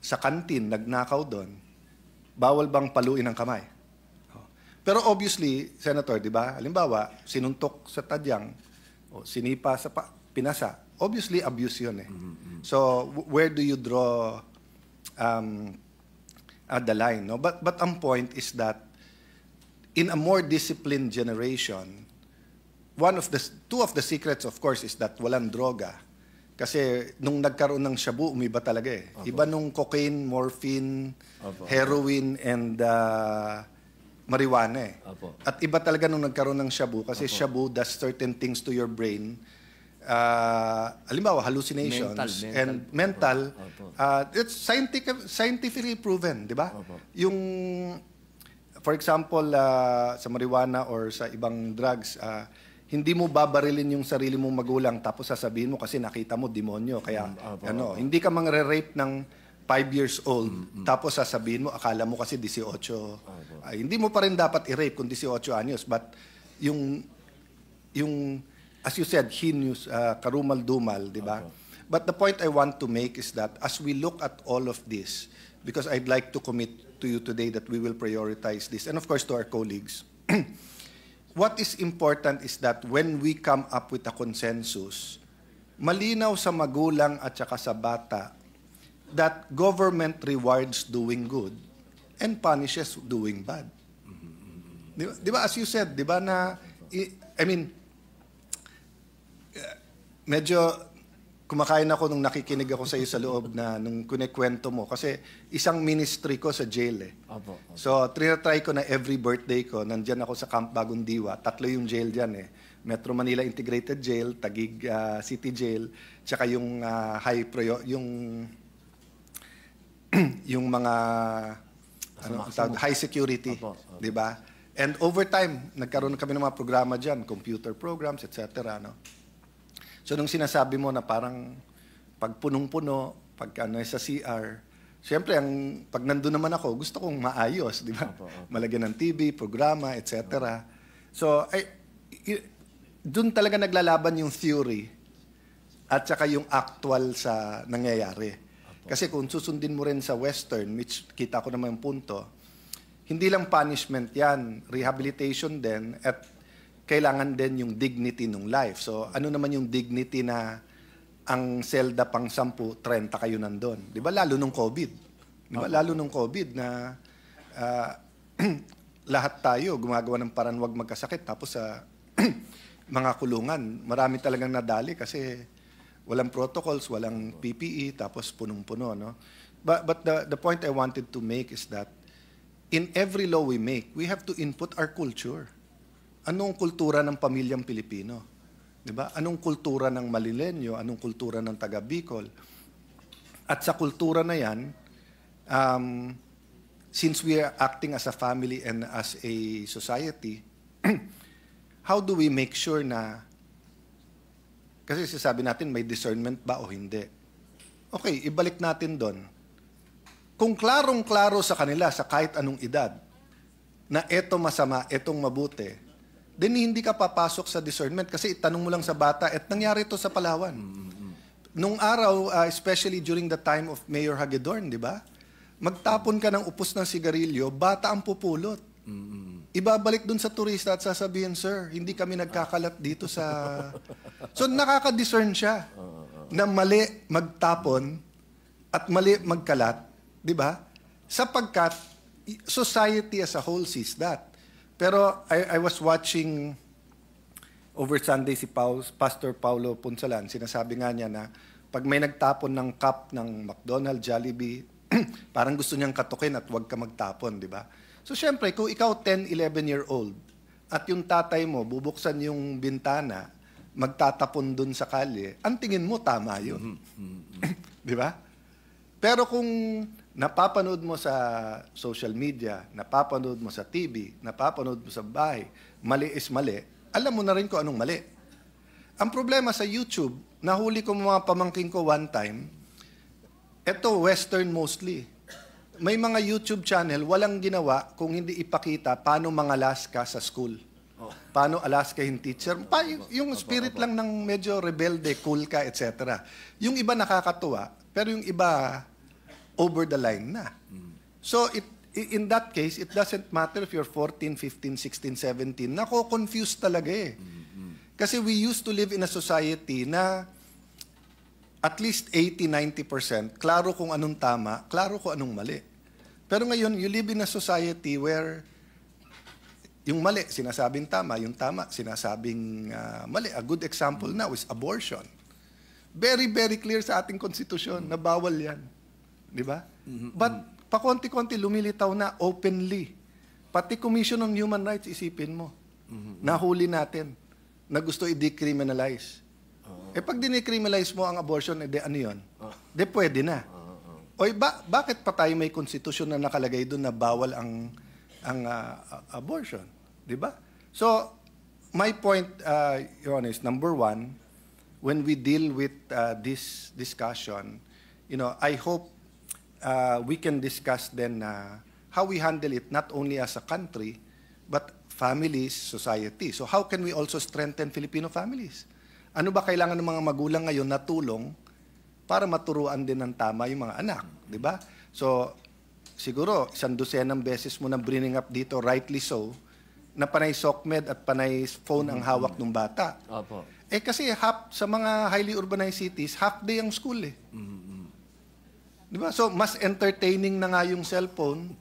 sa kantin, nagnakaw doon, bawal bang paluin ang kamay? Pero obviously, Senator, di ba? Halimbawa, sinuntok sa tadyang o sinipa sa pinasa. Obviously, abuse yun eh. So, where do you draw the line? No? But ang point is that in a more disciplined generation, two of the secrets, of course, is that walang droga. Kasi nung nagkaroon ng shabu, umiba talaga eh. Iba nung cocaine, morphine, heroin, and marijuana eh. At iba talaga nung nagkaroon ng shabu kasi shabu does certain things to your brain. Halimbawa, hallucinations and mental. It's scientifically proven, di ba? Yung, for example, sa marijuana or sa ibang drugs, hindi mo babarilin yung sarili mong magulang tapos sasabihin mo kasi nakita mo demonyo. Kaya hindi ka mangre-rape ng 5 years old, tapos sasabihin mo, akala mo kasi 18. Hindi mo pa rin dapat i-rape kung 18 anyos. But yung as you said, heinous, karumal-dumal, di ba? But the point I want to make is that as we look at all of this, because I'd like to commit to you today that we will prioritize this, and of course to our colleagues, what is important is that when we come up with a consensus, malinaw sa magulang at saka sa bata that government rewards doing good and punishes doing bad. Di ba, as you said, di ba na, I mean, medyo kumakain ako nung nakikinig ako sa iyo sa loob na nung kunikwento mo. Kasi isang ministry ko sa jail eh. So, try ko na every birthday ko, nandyan ako sa Camp Bagong Diwa. 3 yung jail dyan eh. Metro Manila Integrated Jail, Taguig City Jail, tsaka yung yung mga high security, di ba? And over time, nagkaroon kami ng mga programa dyan, computer programs, etc. No? So, nung sinasabi mo na parang pag punong-puno, pag sa CR, siyempre, pag nandun naman ako, gusto kong maayos, di ba? Malagyan ng TV, programa, etc. So, dun talaga naglalaban yung theory at saka yung actual sa nangyayari. Kasi kung susundin mo rin sa Western, which kita ko naman yung punto, hindi lang punishment yan, rehabilitation din, at kailangan din yung dignity ng life. So, ano naman yung dignity na ang selda pang 10, 30 kayo nandun? Di ba? Lalo nung COVID. Di ba? Lalo nung COVID na lahat tayo gumagawa ng paraan wag magkasakit. Tapos sa mga kulungan, marami talagang nadali kasi walang protocols, walang PPE, tapos punong-puno. No? But the point I wanted to make is that in every law we make, we have to input our culture. Anong kultura ng pamilyang Pilipino? Diba? Anong kultura ng Malilenyo? Anong kultura ng taga Bicol? At sa kultura na yan, since we are acting as a family and as a society, how do we make sure na, kasi sasabi natin may discernment ba o hindi? Okay, ibalik natin doon. Kung klarong-klaro sa kanila sa kahit anong edad na eto masama, etong mabuti, then hindi ka papasok sa discernment kasi itanong mo lang sa bata at nangyari ito sa Palawan. nung araw, especially during the time of Mayor Hagedorn, di ba? Magtapon ka ng upos ng sigarilyo, bata ang pupulot. Ibabalik dun sa turista at sasabihin, sir, hindi kami nagkakalat dito sa... So nakaka-discern siya na mali magtapon at mali magkalat, di ba? Sapagkat society as a whole sees that. Pero I was watching over Sunday si Pastor Paulo Punsalan, sinasabi nga niya na pag may nagtapon ng cup ng McDonald's, Jollibee, parang gusto niyang katukin at huwag ka magtapon, di ba? So syempre, kung ikaw 10, 11-year-old at yung tatay mo bubuksan yung bintana, magtatapon dun sa kalye, ang tingin mo tama yun. Di ba? Pero kung napapanood mo sa social media, napapanood mo sa TV, napapanood mo sa bahay, mali is mali, alam mo na rin kung anong mali. Ang problema sa YouTube, nahuli ko mga pamangkin ko one time, eto Western mostly. May mga YouTube channel, walang ginawa kung hindi ipakita paano mangalas ka sa school. Paano alas ka yung teacher. Yung spirit lang ng medyo rebelde, cool ka, etc. Yung iba nakakatuwa, pero yung iba over the line na. So, in that case, it doesn't matter if you're 14, 15, 16, 17. Nako-confuse talaga eh. Kasi we used to live in a society na at least 80-90%, klaro kung anong tama, klaro kung anong mali. Pero ngayon, you live in a society where yung mali, sinasabing tama, yung tama, sinasabing mali. A good example now is abortion. Very, very clear sa ating konstitusyon na bawal yan. Di ba? But pakonti-konti lumilitaw na openly. Pati Commission on Human Rights, isipin mo. Nahuli natin na gusto i-decriminalize. Pag dinicriminalize mo ang abortion, ano yun? Pwede na. Bakit pa tayo may konstitusyon na nakalagay doon na bawal ang abortion? Di ba? So, my point, Your Honor, is number one, when we deal with this discussion, I hope we can discuss then how we handle it not only as a country, but families, society. So how can we also strengthen Filipino families? Ano ba kailangan ng mga magulang ngayon na tulong para maturuan din ng tama yung mga anak, di ba? So, siguro, 100 beses mo na bringing up dito, rightly so, na panay SOCMED at panay phone ang hawak ng bata. Opo. Kasi sa mga highly urbanized cities, half day ang school eh. Di ba? So, mas entertaining na nga yung cellphone,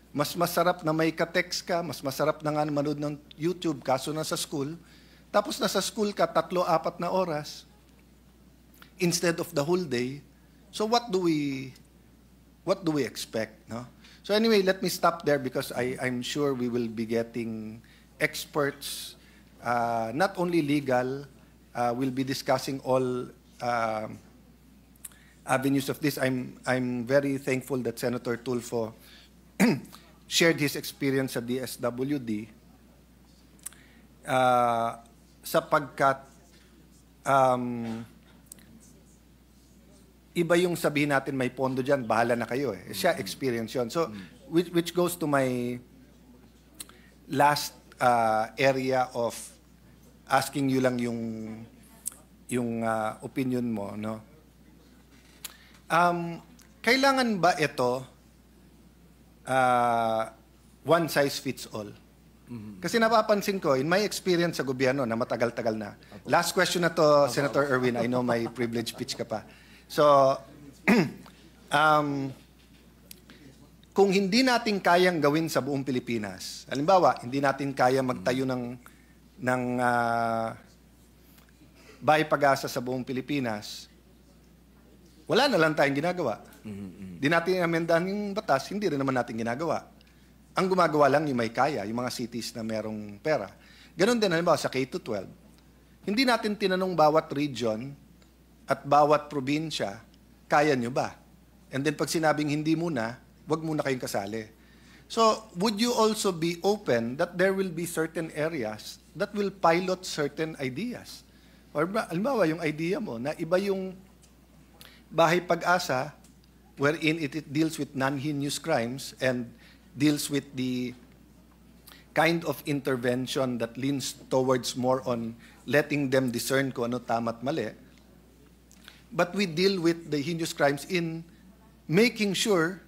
mas masarap na may ka-text ka, mas masarap na nga manood ng YouTube, kaso nasa school. Tapos nasa school ka, 3-4 na oras, instead of the whole day. So what do we expect? No? So anyway, let me stop there because I'm sure we will be getting experts, not only legal, we'll be discussing all avenues of this. I'm very thankful that Senator Tulfo shared his experience sa DSWD sapagkat iba yung sabihin natin may pondo dyan, bahala na kayo eh. Siya experience yun. So, which goes to my last area of asking you lang yung opinion mo, no? Kailangan ba ito one size fits all? Kasi napapansin ko, in my experience sa gobyerno na matagal-tagal na. Last question na to, Senator Erwin. I know may privilege speech ka pa. So, kung hindi natin kayang gawin sa buong Pilipinas, halimbawa, hindi natin kaya magtayo ng bahay pag-asa sa buong Pilipinas, wala na lang tayong ginagawa. Hindi natin amendahan yung batas, hindi rin naman natin ginagawa. Ang gumagawa lang yung may kaya, yung mga cities na merong pera. Ganon din, halimbawa, sa K-12. Hindi natin tinanong bawat region at bawat probinsya, kaya nyo ba? And then pag sinabing hindi muna, wag muna kayong kasali. So, would you also be open that there will be certain areas that will pilot certain ideas? Or halimbawa, yung idea mo na iba yung bahay pag-asa wherein it deals with non-heinous crimes and deals with the kind of intervention that leans towards more on letting them discern kung ano tama at mali. but we deal with the heinous crimes in making sure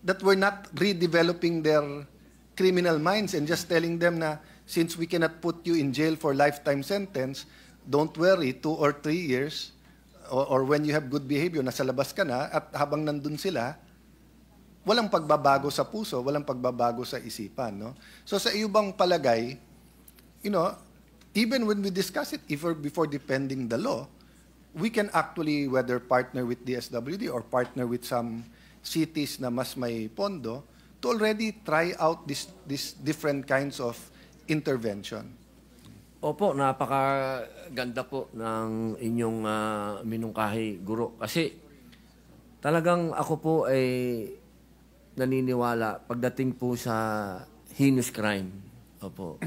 that we're not redeveloping their criminal minds and just telling them na since we cannot put you in jail for lifetime sentence, don't worry, 2 or 3 years, or when you have good behavior, nasa labas ka na, at habang nandun sila, walang pagbabago sa puso, walang pagbabago sa isipan. No? So sa iyo bang palagay, even when we discuss it, before defending the law, we can actually whether partner with DSWD or partner with some cities na mas may pondo to already try out these different kinds of intervention. Opo, napakaganda po ng inyong minungkahi, Guro. Kasi talagang ako po ay naniniwala pagdating po sa heinous crime. Opo.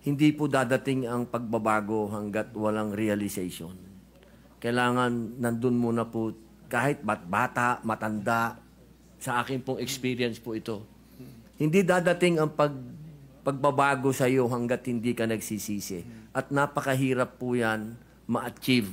Hindi po dadating ang pagbabago hanggat walang realization. Kailangan nandun muna po kahit bata, matanda, sa akin pong experience po ito. Hindi dadating ang pagbabago sa iyo hanggat hindi ka nagsisisi. At napakahirap po yan ma-achieve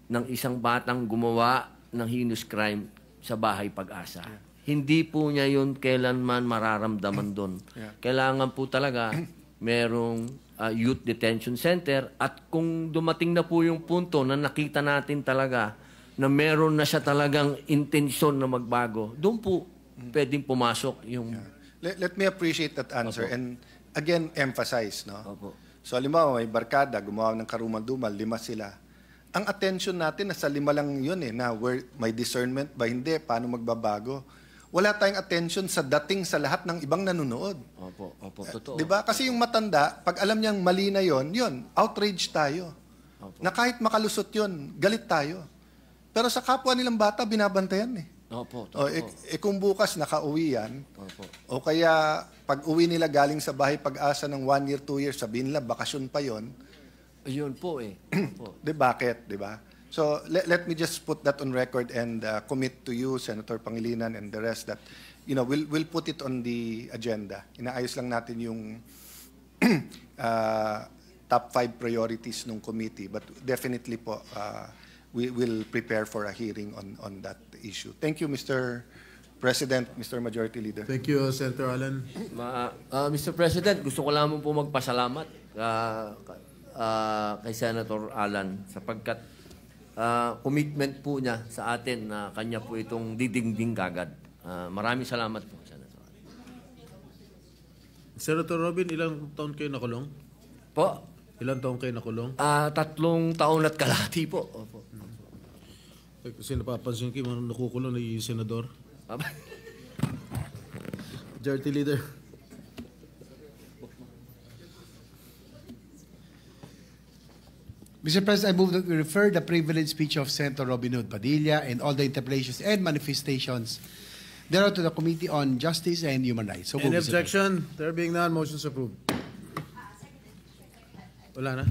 ng isang batang gumawa ng heinous crime sa Bahay Pag-asa. Hindi po niya yun kailanman mararamdaman doon. Kailangan po talaga merong youth detention center at kung dumating na po yung punto na nakita natin talaga na meron na siya talagang intensyon na magbago, doon po pwedeng pumasok yung... Let me appreciate that answer. Opo. And again, emphasize. No? Opo. So, halimbawa, may barkada, gumawa ng karumal-dumal, 5 sila. Ang attention natin, nasa 5 lang yun na where may discernment ba, hindi, paano magbabago. Wala tayong attention sa dating sa lahat ng ibang nanonood. Opo, totoo. Diba? Kasi yung matanda, pag alam niyang mali na yun, outrage tayo. Opo. Na kahit makalusot yun, galit tayo. Pero sa kapwa nilang bata, binabantayan eh. Opo, totoo. Kung bukas nakauwi yan, Opo. o kaya pag uwi nila galing sa Bahay Pag-asa ng 1 year, 2 years, sabihin nila, bakasyon pa yon. Ayun po eh. Opo. Bakit? Diba? So let me just put that on record and commit to you, Senator Pangilinan, and the rest that, we'll put it on the agenda. Inaayos lang natin yung top 5 priorities ng committee. But definitely po, we will prepare for a hearing on that issue. Thank you, Mr. President, Mr. Majority Leader. Thank you, Senator Alan. Mr. President, gusto ko lamang po magpasalamat kay Senator Alan sapagkat commitment po niya sa atin na kanya po itong didingding kagad. Maraming salamat po, Senator Alan. Senator Robin, ilang taon kayo nakulong? Po? Ilang taon kayo nakulong? 3 taon at kalahati po. Opo. Kasi napapansin ko yung nakukulong na yung senador. Majority Leader. Mr. President, I move that we refer the privileged speech of Senator Robin Hood Padilla and all the interpellations and manifestations thereof to the Committee on Justice and Human Rights. So Any move, Mr. President. objection? There being none, motion is approved. Wala na?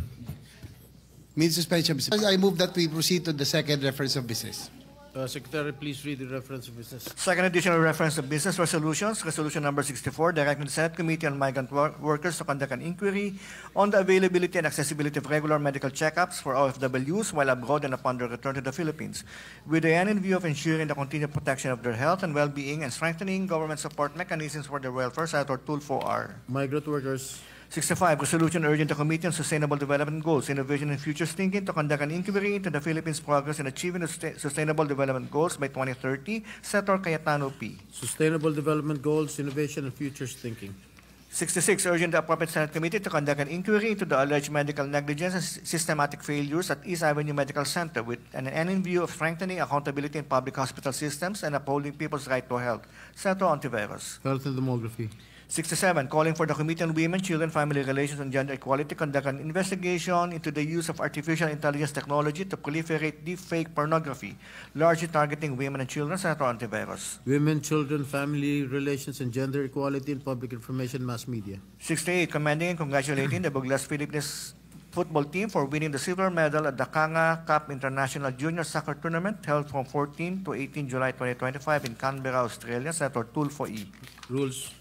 Means suspension, Mr. President. I move that we proceed to the second reference of business. Secretary, please read the reference of business. Second additional reference to business resolutions, resolution number 64, directing the Senate Committee on Migrant Workers to conduct an inquiry on the availability and accessibility of regular medical checkups for OFWs while abroad and upon their return to the Philippines, with the end in view of ensuring the continued protection of their health and well-being and strengthening government support mechanisms for their welfare, Senator Tulfo R. Migrant workers. 65, resolution urging the Committee on Sustainable Development Goals, Innovation and Futures Thinking to conduct an inquiry into the Philippines' progress in achieving the Sustainable Development Goals by 2030, Senator Cayetano P. Sustainable Development Goals, Innovation and Futures Thinking. 66, urging the appropriate Senate Committee to conduct an inquiry into the alleged medical negligence and systematic failures at East Avenue Medical Center with an end in view of strengthening accountability in public hospital systems and upholding people's right to health, Senator Ontiveros. Health and Demography. 67, calling for the Committee on Women, Children, Family Relations, and Gender Equality to conduct an investigation into the use of artificial intelligence technology to proliferate deepfake pornography, largely targeting women and children, Senator Ontiveros. Women, Children, Family Relations and Gender Equality in Public Information Mass Media. 68, commending and congratulating the Buglas Philippines football team for winning the silver medal at the Kanga Cup International Junior Soccer Tournament held from 14 to 18 July 2025 in Canberra, Australia, Senator Tulfo E. Rules.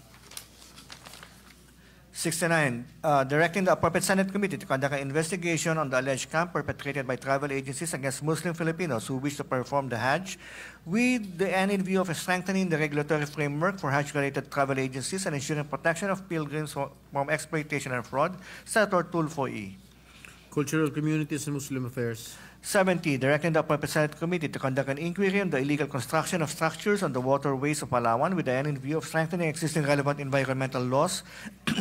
69, directing the appropriate Senate committee to conduct an investigation on the alleged scam perpetrated by travel agencies against Muslim Filipinos who wish to perform the Hajj, with the end in view of strengthening the regulatory framework for Hajj-related travel agencies and ensuring protection of pilgrims from exploitation and fraud. Senator Tulfo E. Cultural Communities and Muslim Affairs. 70, directing the appropriate Senate committee to conduct an inquiry on the illegal construction of structures on the waterways of Palawan with the end in view of strengthening existing relevant environmental laws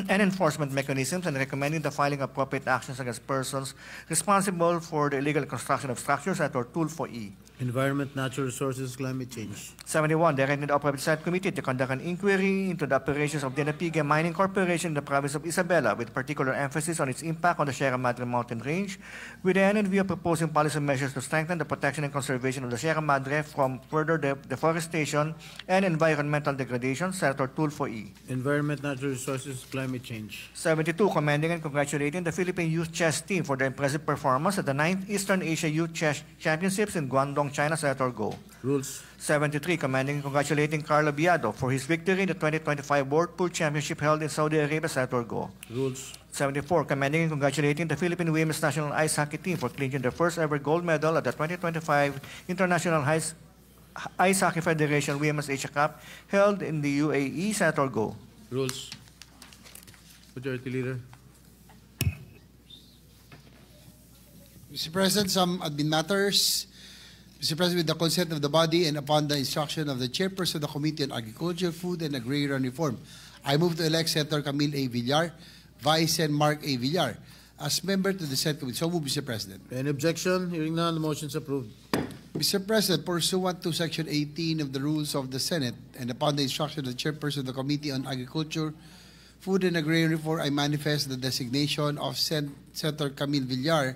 and enforcement mechanisms and recommending the filing of appropriate actions against persons responsible for the illegal construction of structures. Senator Tulfo E. Environment, Natural Resources, Climate Change. 71, directing the appropriate Senate committee to conduct an inquiry into the operations of Dinapigue Mining Corporation in the province of Isabela with particular emphasis on its impact on the Sierra Madre mountain range with the end in view of proposing policy measures to strengthen the protection and conservation of the Sierra Madre from further deforestation and environmental degradation. Senator Tulfo E. Environment, Natural Resources, Climate Change. 72, commending and congratulating the Philippine Youth Chess Team for their impressive performance at the 9th Eastern Asia Youth Chess Championships in Guangdong, China. Senator Go. Rules. 73, commending and congratulating Carlo Biado for his victory in the 2025 World Pool Championship held in Saudi Arabia. Senator Go. Rules. 74, commending and congratulating the Philippine Women's National Ice Hockey Team for clinching their first ever gold medal at the 2025 International Ice Hockey Federation Women's Asia Cup held in the UAE. Senator Go. Rules. Majority Leader. Mr. President, some admin matters. Mr. President, with the consent of the body and upon the instruction of the chairperson of the Committee on Agriculture, Food and Agrarian Reform, I move to elect Senator Camille A. Villar, Vice Sen. Mark A. Villar, as member to the Senate Committee. So move, Mr. President. Any objection? Hearing none, the motion is approved. Mr. President, pursuant to Section 18 of the Rules of the Senate and upon the instruction of the chairperson of the Committee on Agriculture, Food and Agrarian Reform, I manifest the designation of Senator Camille Villar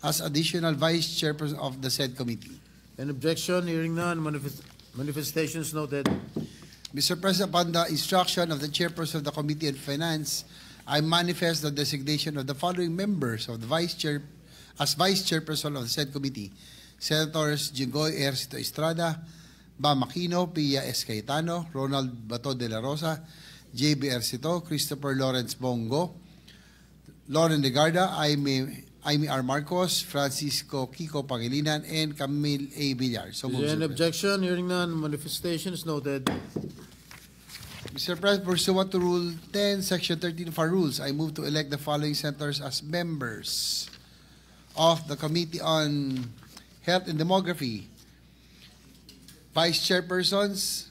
as additional Vice Chairperson of the said committee. An objection? Hearing none, manifestations noted. Mr. President, upon the instruction of the Chairperson of the Committee on Finance, I manifest the designation of the following members of the Vice Chairperson of the said committee: Senators Jinggoy Ercito Estrada, Bam Aquino, Pia S. Cayetano, Ronald Bato de la Rosa, J.B. Ercito, Christopher Lawrence Bongo, Lauren Legarda, Aimee R. Marcos, Francisco Kiko Pangilinan, and Camille A. Villar. So Is there an objection? Hearing none, manifestations noted. Mr. President, pursuant to Rule 10, Section 13 of our rules, I move to elect the following senators as members of the Committee on Health and Demography. Vice Chairpersons,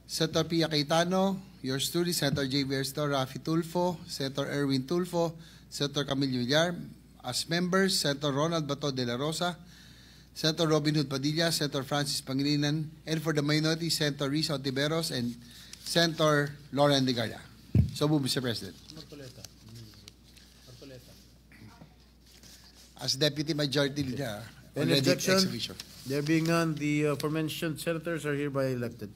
Senator Pia Cayetano, yours truly, Senator J.V. Ercito, Rafi Tulfo, Senator Erwin Tulfo, Senator Camille Villar. As members, Senator Ronald Bato de la Rosa, Senator Robin Hood Padilla, Senator Francis Pangilinan, and for the minority, Senator Risa Ontiveros and Senator Lauren Legarda. So move, Mr. President. As Deputy Majority Leader, Any objection? There being none, the aforementioned senators are hereby elected.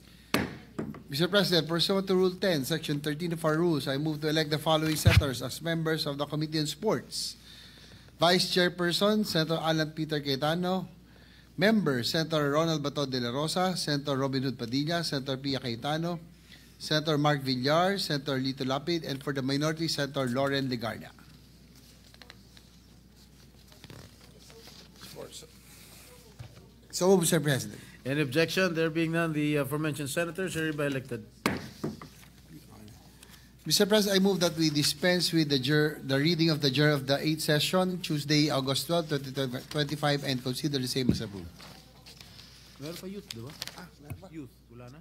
Mr. President, pursuant to Rule 10, Section 13 of our rules, I move to elect the following senators as members of the Committee on Sports. Vice Chairperson, Senator Alan Peter Cayetano. Members, Senator Ronald Bato de la Rosa, Senator Robin Hood Padilla, Senator Pia Cayetano, Senator Mark Villar, Senator Lito Lapid, and for the minority, Senator Lauren Legarda. So, Mr. President. Any objection? There being none, the aforementioned senators are hereby elected. Mr. President, I move that we dispense with the reading of the Journal of the 8th session, Tuesday, August 12, 2025, and consider the same as approved. Meron pa youth, di ba? Youth, wala na?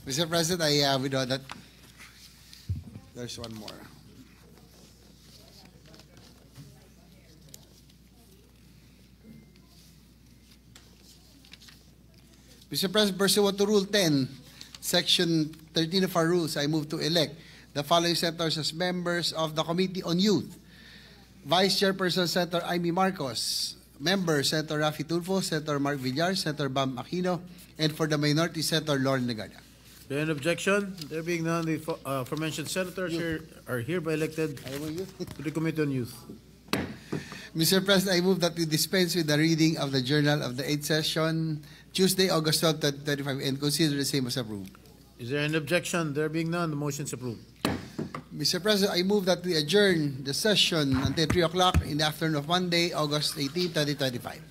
Mr. President, I withdraw that. There's one more. Mr. President, pursuant to Rule 10, Section 13 of our rules, I move to elect the following senators as members of the Committee on Youth. Vice Chairperson, Senator Aimee Marcos. Members, Senator Rafi Tulfo, Senator Mark Villar, Senator Bam Aquino, and for the minority, Senator Lauren Legarda. There an objection? There being none, the aforementioned senators are hereby elected to the Committee on Youth. Mr. President, I move that we dispense with the reading of the Journal of the 8th session, Tuesday, August 12, 2025, and consider the same as approved. Is there an objection? There being none, the motion is approved. Mr. President, I move that we adjourn the session until 3 o'clock in the afternoon of Monday, August 18, 2025.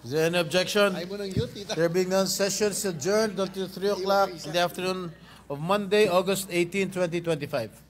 Is there an objection? Ay mo ng yun, tita. There being none, session is adjourned until 3 o'clock in the afternoon of Monday, August 18, 2025.